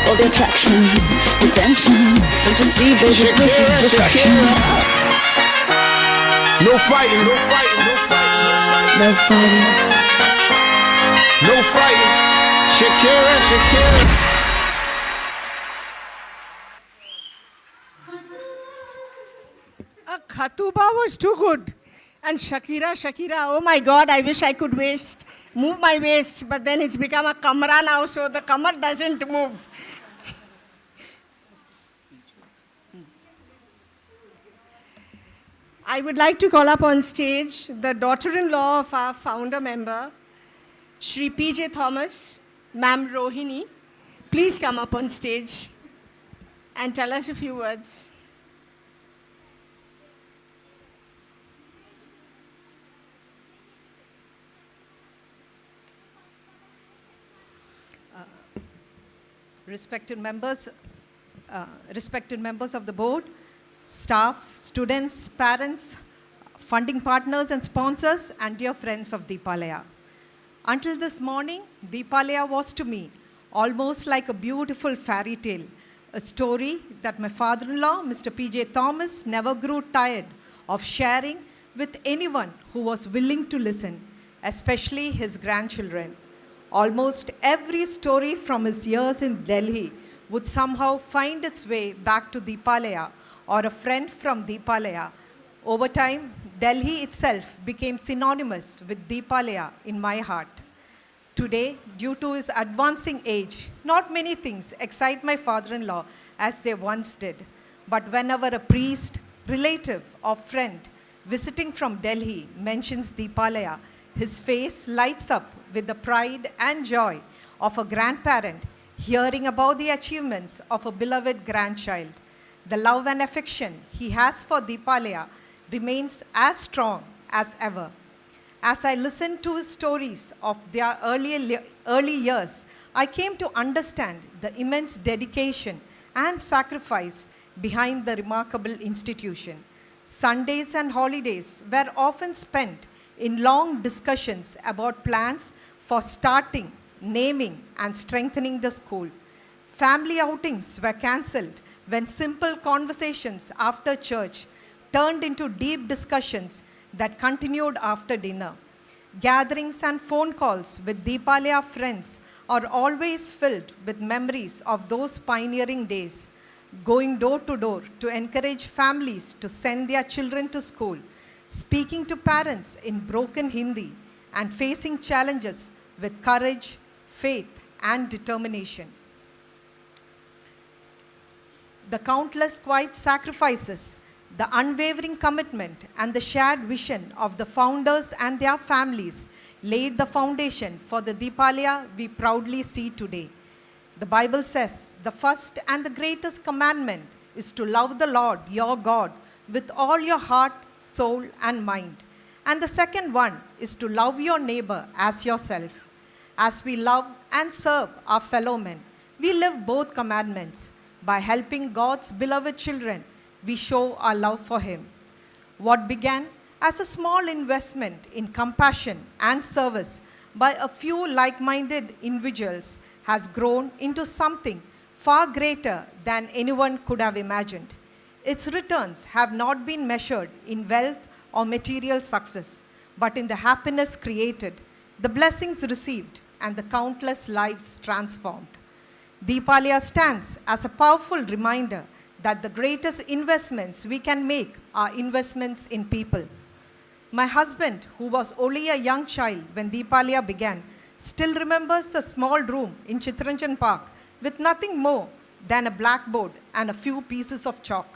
All the attraction, the tension. Don't you see, baby, this is perfection. No fighting. No fighting. No fighting. No fighting. No fighting. Shakira, Shakira. Khatuba was too good. And Shakira, Shakira, oh my God, I wish I could move my waist, but then it's become a kamra now, so the kamar doesn't move. I would like to call up on stage the daughter-in-law of our founder member, Shri P.J. Thomas, Ma'am Rohini. Please come up on stage and tell us a few words. Respected members of the board, staff, students, parents, funding partners and sponsors, and dear friends of Deepalaya. Until this morning, Deepalaya was to me almost like a beautiful fairy tale, a story that my father-in-law, Mr. P.J. Thomas, never grew tired of sharing with anyone who was willing to listen, especially his grandchildren. Almost every story from his years in Delhi would somehow find its way back to Deepalaya or a friend from Deepalaya. Over time, Delhi itself became synonymous with Deepalaya in my heart. Today, due to his advancing age, not many things excite my father-in-law as they once did. But whenever a priest, relative, or friend visiting from Delhi mentions Deepalaya, his face lights up with the pride and joy of a grandparent hearing about the achievements of a beloved grandchild. The love and affection he has for Deepalaya remains as strong as ever. As I listened to his stories of their early years, I came to understand the immense dedication and sacrifice behind the remarkable institution. Sundays and holidays were often spent in long discussions about plans for starting, naming, and strengthening the school. Family outings were cancelled when simple conversations after church turned into deep discussions that continued after dinner. Gatherings and phone calls with Deepalaya friends are always filled with memories of those pioneering days, going door to door to encourage families to send their children to school, speaking to parents in broken Hindi, and facing challenges with courage, faith, and determination. The countless quiet sacrifices, the unwavering commitment, and the shared vision of the founders and their families laid the foundation for the Deepalaya we proudly see today. The Bible says the first and the greatest commandment is to love the Lord your God with all your heart, soul, and mind. And the second one is to love your neighbor as yourself. As we love and serve our fellow men, we live both commandments. By helping God's beloved children, we show our love for Him. What began as a small investment in compassion and service by a few like-minded individuals has grown into something far greater than anyone could have imagined. Its returns have not been measured in wealth or material success, but in the happiness created, the blessings received, and the countless lives transformed. Deepalaya stands as a powerful reminder that the greatest investments we can make are investments in people. My husband, who was only a young child when Deepalaya began, still remembers the small room in Chittaranjan Park with nothing more than a blackboard and a few pieces of chalk.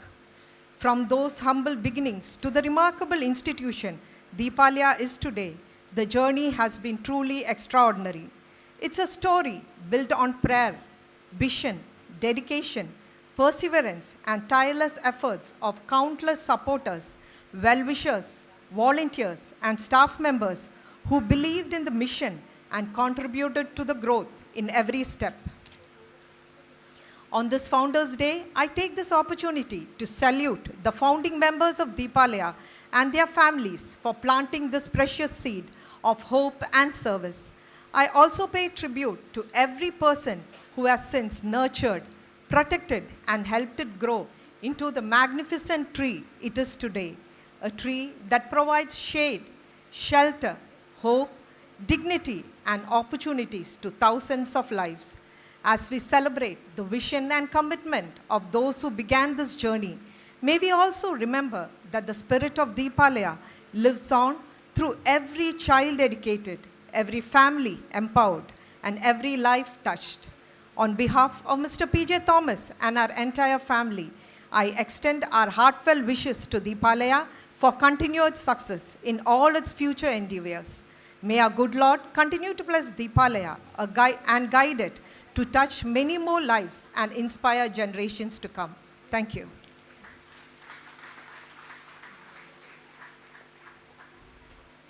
From those humble beginnings to the remarkable institution Deepalaya is today, the journey has been truly extraordinary. It's a story built on prayer, vision, dedication, perseverance, and tireless efforts of countless supporters, well-wishers, volunteers, and staff members who believed in the mission and contributed to the growth in every step. On this Founders' Day, I take this opportunity to salute the founding members of Deepalaya and their families for planting this precious seed of hope and service. I also pay tribute to every person who has since nurtured, protected, and helped it grow into the magnificent tree it is today, a tree that provides shade, shelter, hope, dignity, and opportunities to thousands of lives. As we celebrate the vision and commitment of those who began this journey, may we also remember that the spirit of Deepalaya lives on through every child educated, every family empowered, and every life touched. On behalf of Mr. P.J. Thomas and our entire family, I extend our heartfelt wishes to Deepalaya for continued success in all its future endeavors. May our good Lord continue to bless Deepalaya and guide it to touch many more lives and inspire generations to come. Thank you.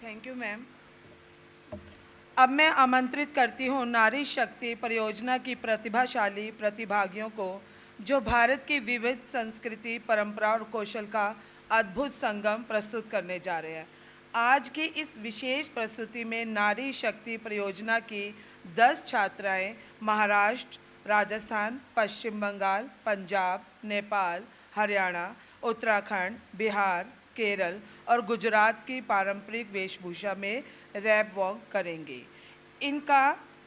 Thank you ma'am. अब मैं आमंत्रित करती हूँ नारी शक्ति परियोजना की प्रतिभाशाली प्रतिभागियों को, जो भारत की विविध संस्कृति, परंपरा और कौशल का अद्भुत संगम प्रस्तुत करने जा रहे हैं। आज की इस विशेष प्रस्तुति में नारी शक्ति परियोजना की 10 छात्राएं महाराष्ट्र, राजस्थान, पश्चिम बंगाल, पंजाब, नेपाल, हरियाणा, उत्तराखंड, बिहार, केरल और गुजरात की पारंपरिक वेशभूषा में रैप वॉक करेंगी। इनका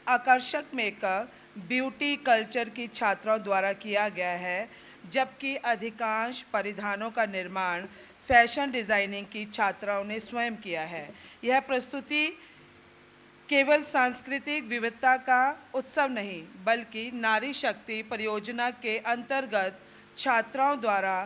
आकर्षक मेकअप ब्यूटी कल्चर की छात्राओं द्वारा किया गया है, जबकि अधिकांश परिधानों का निर्माण फैशन डिज़ाइनिंग की छात्राओं ने स्वयं किया है। यह प्रस्तुति केवल सांस्कृतिक विविधता का उत्सव नहीं, बल्कि नारी शक्ति परियोजना के अंतर्गत छात्राओं द्वारा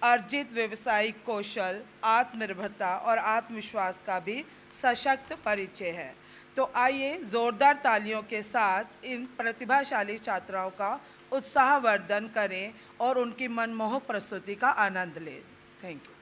अर्जित व्यावसायिक कौशल, आत्मनिर्भरता और आत्मविश्वास का भी सशक्त परिचय है। तो आइए जोरदार तालियों के साथ इन प्रतिभाशाली छात्राओं का उत्साहवर्धन करें और उनकी मनमोहक प्रस्तुति का आनंद लें। Thank you.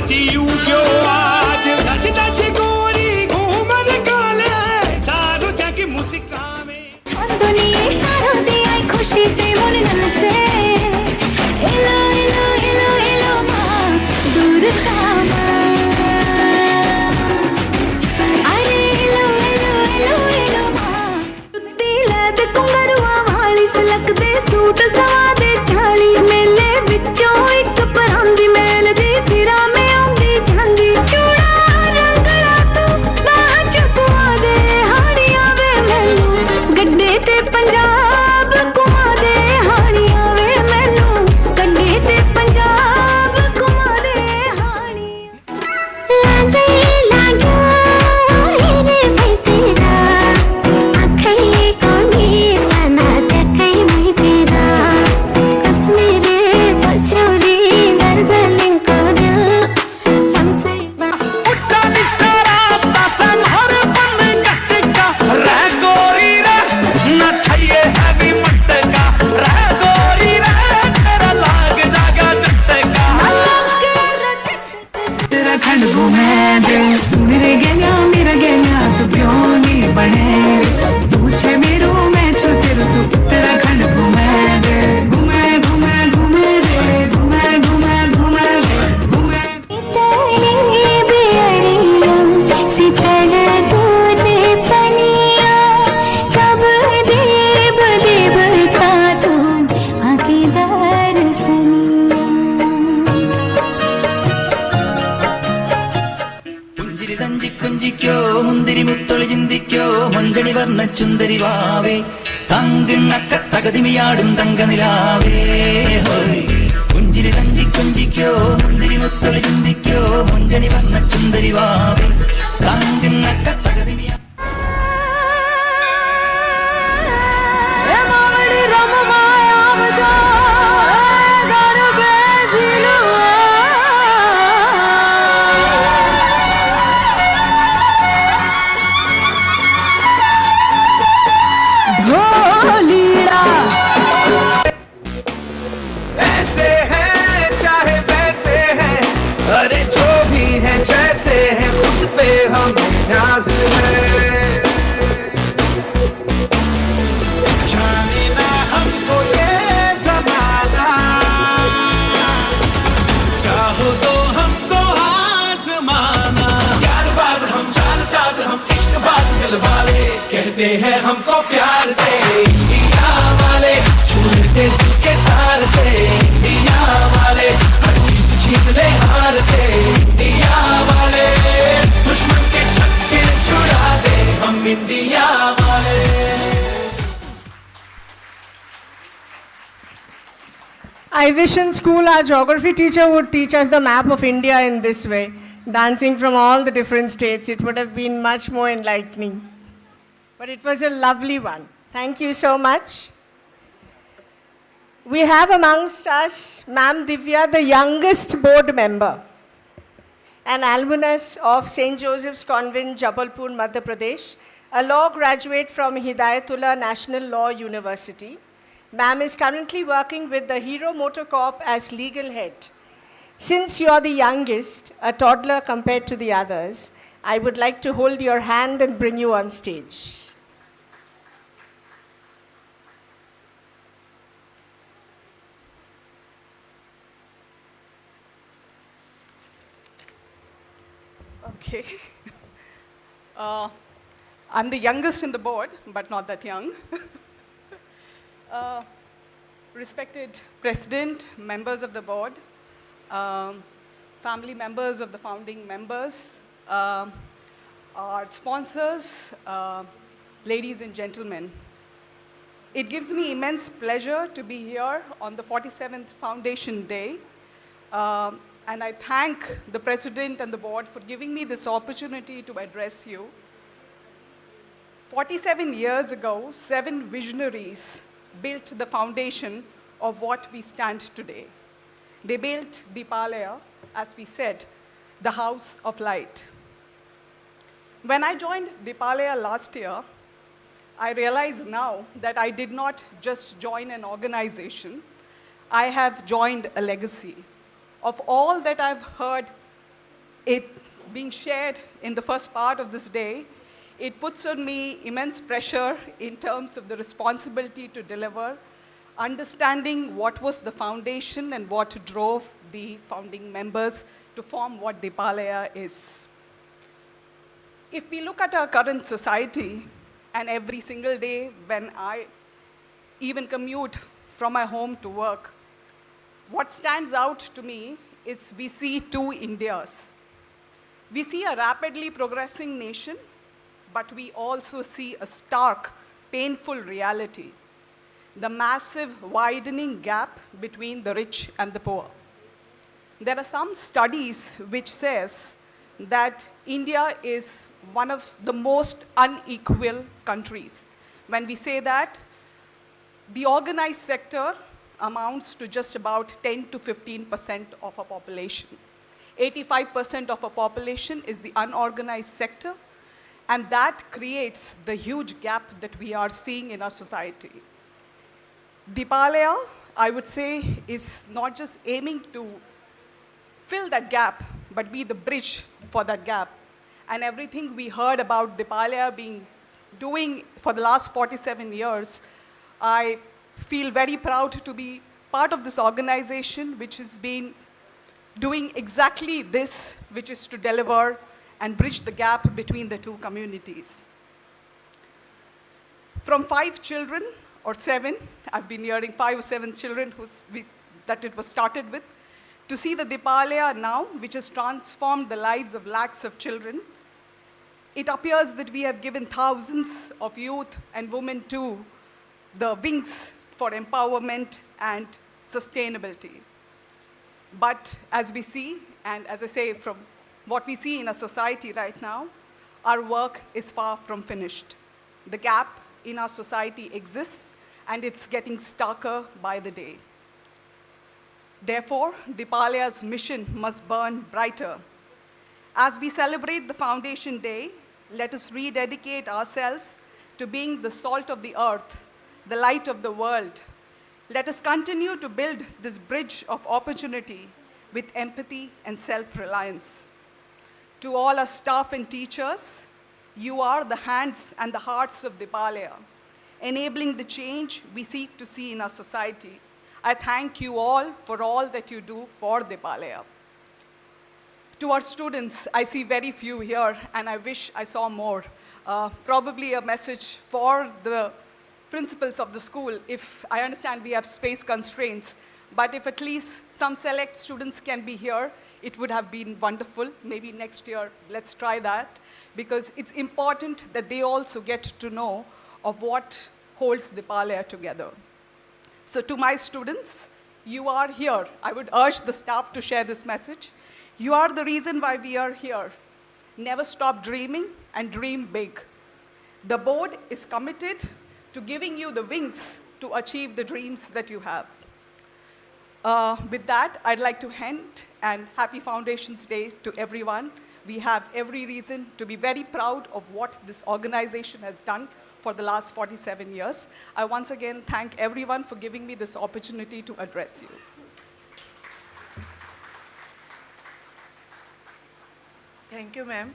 जियू क्यों आज सच दच गोरी घूमर काले सारू जग मुस्का में दुनिया इशारों दे आई खुशी ते मन नचे एलो एलो एलो एलो माँ दूर का माँ अरे एलो एलो एलो एलो माँ तुत्ती लैद कुंगरुआ वाली सलक दे सूट सवा दे चाली मेले विचों एक परांदी मेल दी फिरा में आंदी जांदी चूड़ा रंगड़ा तू नाच पुआ दे हाड़िया वे मैनू गड्डे ते पंजाब घुमा दे हाड़िया वे मैनू गड्डे ते पंजाब घुमा दे हाड़िया लाजे लागो हीरे भाई तेरा आँखें कोनी सना देखे मैं तेरा कश्मीरी बछौरी दर्जलिंग को दिल हमसे उच्चा नीचा रास्ता संहर बन गटका रह गोरी रे न खाइए हैवी मटका रह गोरी रे तेरा लाग जागा चटका तेरा खंड घूमे दे मेरे गेना तू क्यों नहीं बने पूछे मेरो मैं छो तेरा खंड घूमे दे घूमे घूमे घूमे दे घूमे घूमे घूमे दे घूमे तेरी बेअरियां सितल तुझे पनिया कब देव देवता तुम आगे दर्शनिया പുഞ്ചിരി തഞ്ചി കുഞ്ചിക്കോ മുന്തിരി മുത്തൊളി ചിന്തിക്കോ മഞ്ചണി വർണ്ണ ചുന്ദരി വാവേ തങ്കിണ്ണക്ക തകതിമിയാടും തങ്കനിലാവേ ഹോയ് പുഞ്ചിരി തഞ്ചി കുഞ്ചിക്കോ മുന്തിരി മുത്തൊളി ചിന്തിക്കോ മഞ്ചണി വർണ്ണ ചുന്ദരി വാവേ തങ്കിണ്ണക്ക തകതിമിയാ मावड़ी रम माया बजा घर बेजिलुआ ढोलीड़ा ऐसे हैं चाहे वैसे हैं अरे जो भी हैं जैसे हैं खुद पे हमें नाज है जाने ना हमको ये जमाना चाहो तो हमको आजमाना यारबाज हम चालसाज हम इश्कबाज दिल वाले कहते हैं हमको प्यार से इंडिया वाले छूटे दिल के तार से इंडिया वाले हर जीत जीत ले हार से इंडिया वाले दुश्मन के छक्के छुड़ा दे हम इंडिया वाले I wish in school our geography teacher would teach us the map of India in this way, dancing from all the different states. It would have been much more enlightening. But it was a lovely one. Thank you so much. We have amongst us Ma'am Divya, the youngest board member, an alumnus of St. Joseph's Convent, Jabalpur, Madhya Pradesh, a law graduate from Hidayatullah National Law University. Ma'am is currently working with the Hero Motor Corp as legal head. Since you are the youngest, a toddler compared to the others, I would like to hold your hand and bring you on stage. Okay. I'm the youngest in the board, but not that young. Respected President, members of the board, family members of the founding members, our sponsors, ladies and gentlemen. It gives me immense pleasure to be here on the 47th Foundation Day. And I thank the President and the board for giving me this opportunity to address you. 47 years ago, 7 visionaries built the foundation of what we stand today. They built Deepalaya, as we said, the house of light. When I joined Deepalaya last year, I realize now that I did not just join an organization, I have joined a legacy of all that I've heard it being shared in the first part of this day, it puts on me immense pressure in terms of the responsibility to deliver, understanding what was the foundation and what drove the founding members to form what Deepalaya is. If we look at our current society, and every single day when I even commute from my home to work, what stands out to me is we see two Indias. We see a rapidly progressing nation, but we also see a stark, painful reality: the massive widening gap between the rich and the poor. There are some studies which says that India is one of the most unequal countries. When we say that, the organized sector amounts to just about 10 to 15% of our population. 85% of our population is the unorganized sector, and that creates the huge gap that we are seeing in our society. Deepalaya, I would say, is not just aiming to fill that gap, but be the bridge for that gap. And everything we heard about Deepalaya doing for the last 47 years, I feel very proud to be part of this organization which has been doing exactly this, which is to deliver and bridge the gap between the two communities. From 5 children, or 7, I've been hearing 5 or 7 children that it was started with, to see the Deepalaya now, which has transformed the lives of lakhs of children. It appears that we have given thousands of youth and women to the wings for empowerment and sustainability. But as we see, and as I say, from what we see in our society right now, our work is far from finished. The gap in our society exists, and it's getting starker by the day. Therefore, Deepalaya's mission must burn brighter. As we celebrate the Foundation Day, let us rededicate ourselves to being the salt of the earth, the light of the world. Let us continue to build this bridge of opportunity with empathy and self-reliance. To all our staff and teachers, you are the hands and the hearts of Deepalaya, enabling the change we seek to see in our society. I thank you all for all that you do for Deepalaya. To our students, I see very few here, and I wish I saw more. Probably a message for the principals of the school. If I understand we have space constraints, but if at least some select students can be here, it would have been wonderful. Maybe next year, let's try that, because it's important that they also get to know of what holds Deepalaya together. So to my students, you are here. I would urge the staff to share this message. You are the reason why we are here. Never stop dreaming and dream big. The board is committed to giving you the wings to achieve the dreams that you have. With that, I'd like to end, and happy Foundations Day to everyone. We have every reason to be very proud of what this organization has done for the last 47 years. I once again thank everyone for giving me this opportunity to address you. Thank you ma'am.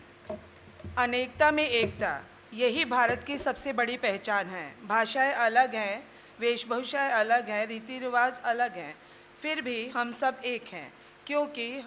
अनेकता में एकता, यही भारत की सबसे बड़ी पहचान है। भाषाएं अलग हैं, वेशभूषाएं अलग हैं, रीति रिवाज अलग हैं, फिर भी हम सब एक हैं, क्योंकि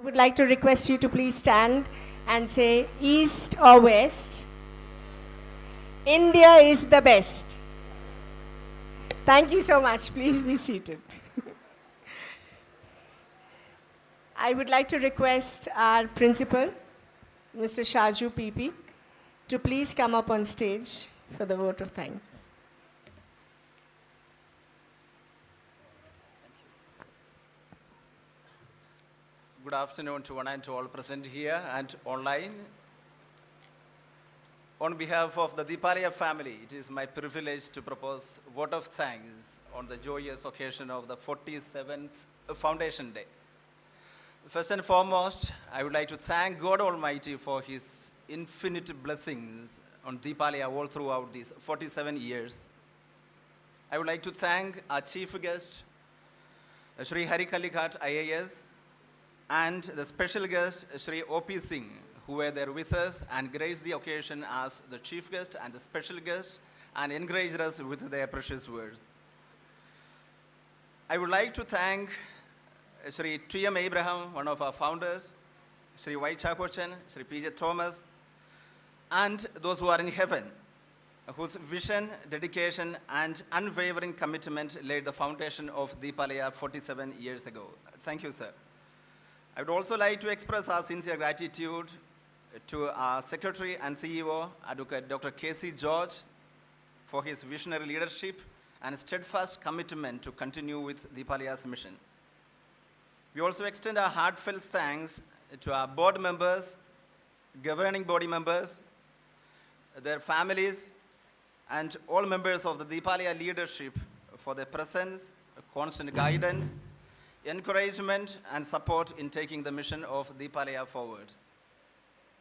would like to request you to please stand and say East or West. India is the best. Thank you so much. Please be seated. I would like to request our principal, Mr. Shaju PP, to please come up on stage for the vote of thanks. Good afternoon to one and to all present here and online. On behalf of the Deepalaya family, it is my privilege to propose vote of thanks on the joyous occasion of the 47th Foundation Day. First and foremost, I would like to thank God Almighty for His infinite blessings on Deepalaya all throughout these 47 years. I would like to thank our chief guest, Shri Hari Kallikkat, IAS, and the special guest, Shri O.P. Singh, who were there with us and graced the occasion as the chief guest and the special guest and encouraged us with their precious words. I would like to thank Shri T.M. Abraham, one of our founders, Shri Y. Chakochan, Shri P.J. Thomas, and those who are in heaven, whose vision, dedication, and unwavering commitment laid the foundation of Deepalaya 47 years ago. Thank you, sir. I would also like to express our sincere gratitude to our Secretary and CEO, Advocate Dr. K.C. George, for his visionary leadership and steadfast commitment to continue with Deepalaya's mission. We also extend our heartfelt thanks to our board members, governing body members, their families, and all members of the Deepalaya leadership for their presence, constant guidance, encouragement, and support in taking the mission of Deepalaya forward.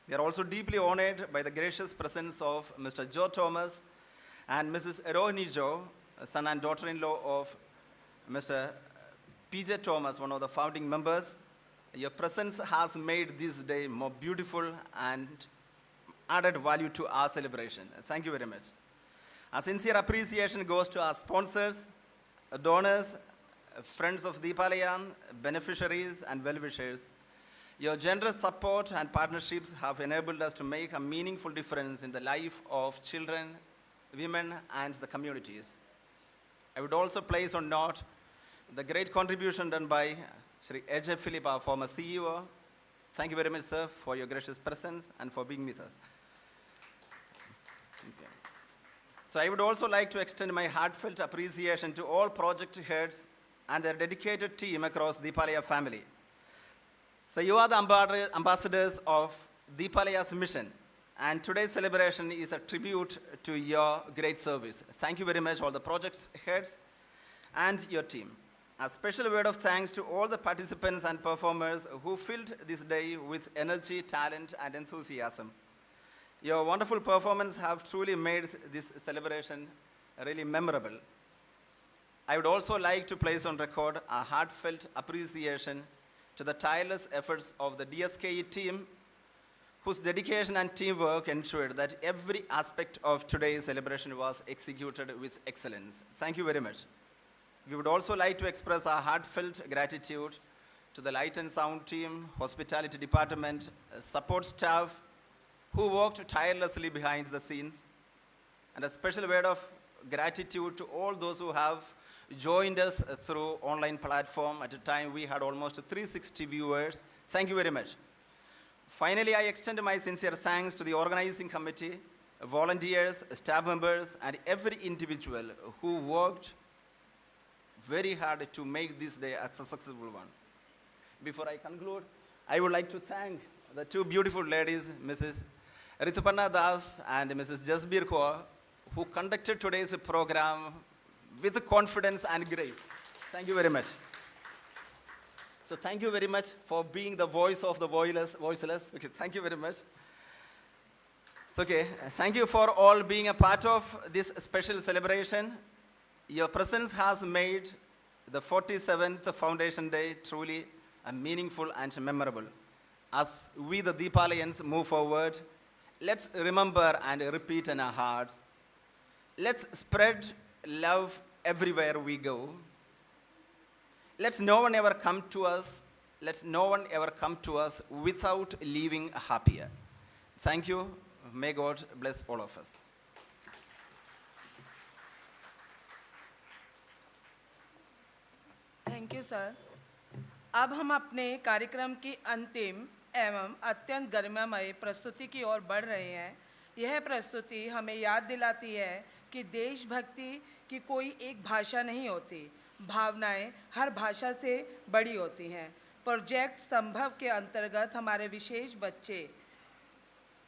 We are also deeply honored by the gracious presence of Mr. Joe Thomas and Mrs. Rohini Joe, son and daughter-in-law of Mr. P.J. Thomas, one of the founding members. Your presence has made this day more beautiful and added value to our celebration. Thank you very much. Our sincere appreciation goes to our sponsors, donors, friends of Deepalaya, beneficiaries, and well-wishers. Your generous support and partnerships have enabled us to make a meaningful difference in the life of children, women, and the communities. I would also place on note the great contribution done by Shri A.J. Philip, our former CEO. Thank you very much, sir, for your gracious presence and for being with us. Okay. So I would also like to extend my heartfelt appreciation to all project heads and their dedicated team across Deepalaya family. So you are the ambassadors of Deepalaya's mission, and today's celebration is a tribute to your great service. Thank you very much, all the project heads and your team. A special word of thanks to all the participants and performers who filled this day with energy, talent, and enthusiasm. Your wonderful performance have truly made this celebration really memorable. I would also like to place on record a heartfelt appreciation to the tireless efforts of the DSKE team, whose dedication and teamwork ensured that every aspect of today's celebration was executed with excellence. Thank you very much. We would also like to express our heartfelt gratitude to the light and sound team, hospitality department, support staff, who worked tirelessly behind the scenes, and a special word of gratitude to all those who have joined us through online platform. At a time we had almost 360 viewers. Thank you very much. Finally, I extend my sincere thanks to the organizing committee, volunteers, staff members, and every individual who worked very hard to make this day a successful one. Before I conclude, I would like to thank the two beautiful ladies, Mrs. Rituparna Das and Mrs. Jasbir Kaur, who conducted today's program with confidence and grace. Thank you very much. So thank you very much for being the voice of the voiceless. Okay, thank you very much. So, okay, thank you for all being a part of this special celebration. Your presence has made the 47th Foundation Day truly a meaningful and memorable. As we, the Deepalayans, move forward, let's remember and repeat in our hearts. Let's spread love everywhere we go. Let's no one ever come to us let no one ever come to us without leaving happier. Thank you. May God bless all of us. Thank you sir. अब हम अपने कार्यक्रम की अंतिम एवं अत्यंत गरिमामय प्रस्तुति की ओर बढ़ रहे हैं। यह प्रस्तुति हमें याद दिलाती है कि देशभक्ति की कोई एक भाषा नहीं होती, भावनाएं हर भाषा से बड़ी होती हैं। प्रोजेक्ट संभव के अंतर्गत हमारे विशेष बच्चे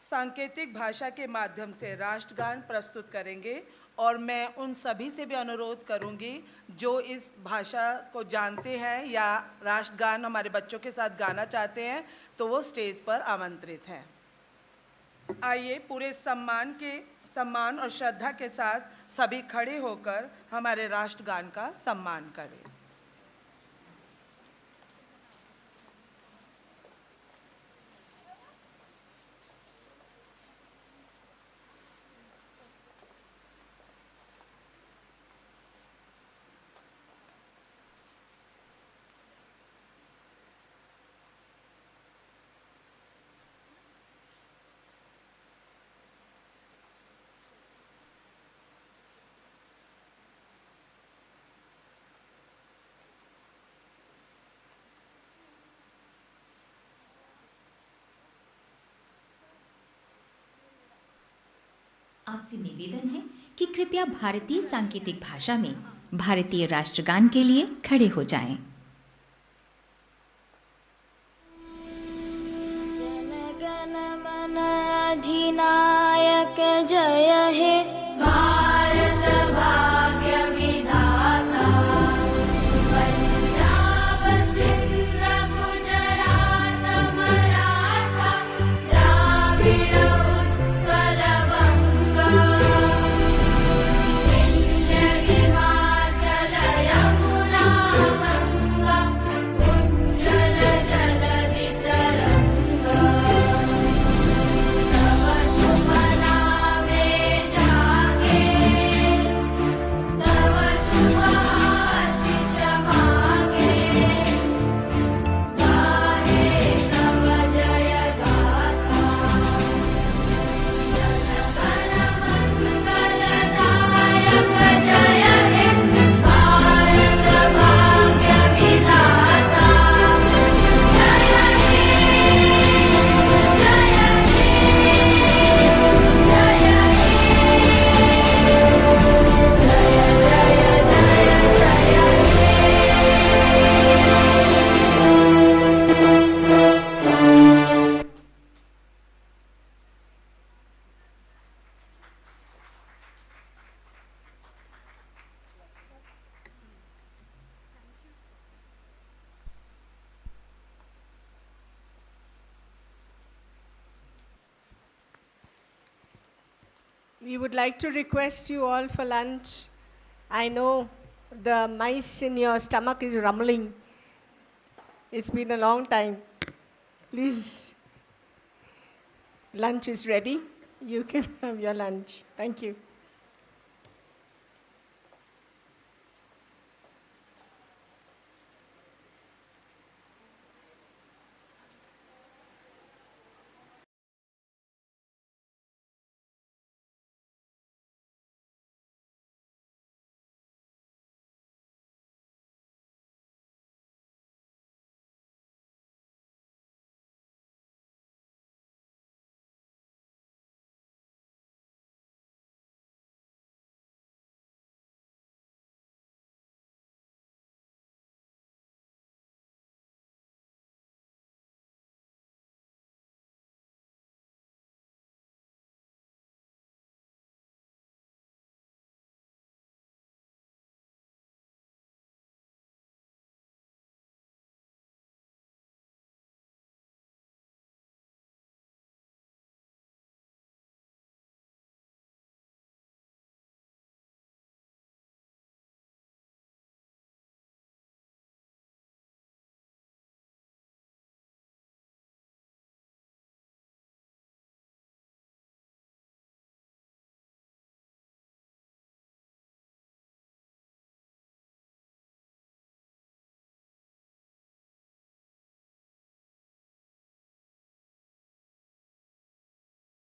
सांकेतिक भाषा के माध्यम से राष्ट्रगान प्रस्तुत करेंगे और मैं उन सभी से भी अनुरोध करूंगी जो इस भाषा को जानते हैं या राष्ट्रगान हमारे बच्चों के साथ गाना चाहते हैं तो वो स्टेज पर आमंत्रित हैं। आइए पूरे सम्मान और श्रद्धा के साथ सभी खड़े होकर हमारे राष्ट्रगान का सम्मान करें। आपसे निवेदन है कि कृपया भारतीय सांकेतिक भाषा में भारतीय राष्ट्रगान के लिए खड़े हो जाएं। जनगण मन अधिनायक जय हे भारत भाग्य विधाता पंजाब सिंध गुजरात मराठा द्राविड़ उत्कल बंगा विंध्य हिमाचल यमुना गंगा उज्जल जलधि तरंगा तव शुभ नामे जागे तव शुभ आशीष मांगे गाहे तव जय गाथा जनगण मंगलदायक जय हे भारत भाग्य विधाता जय हे जय We would like to request you all for lunch. I know the mice in your stomach is rumbling. It's been a long time. Please, lunch is ready. You can have your lunch. Thank you.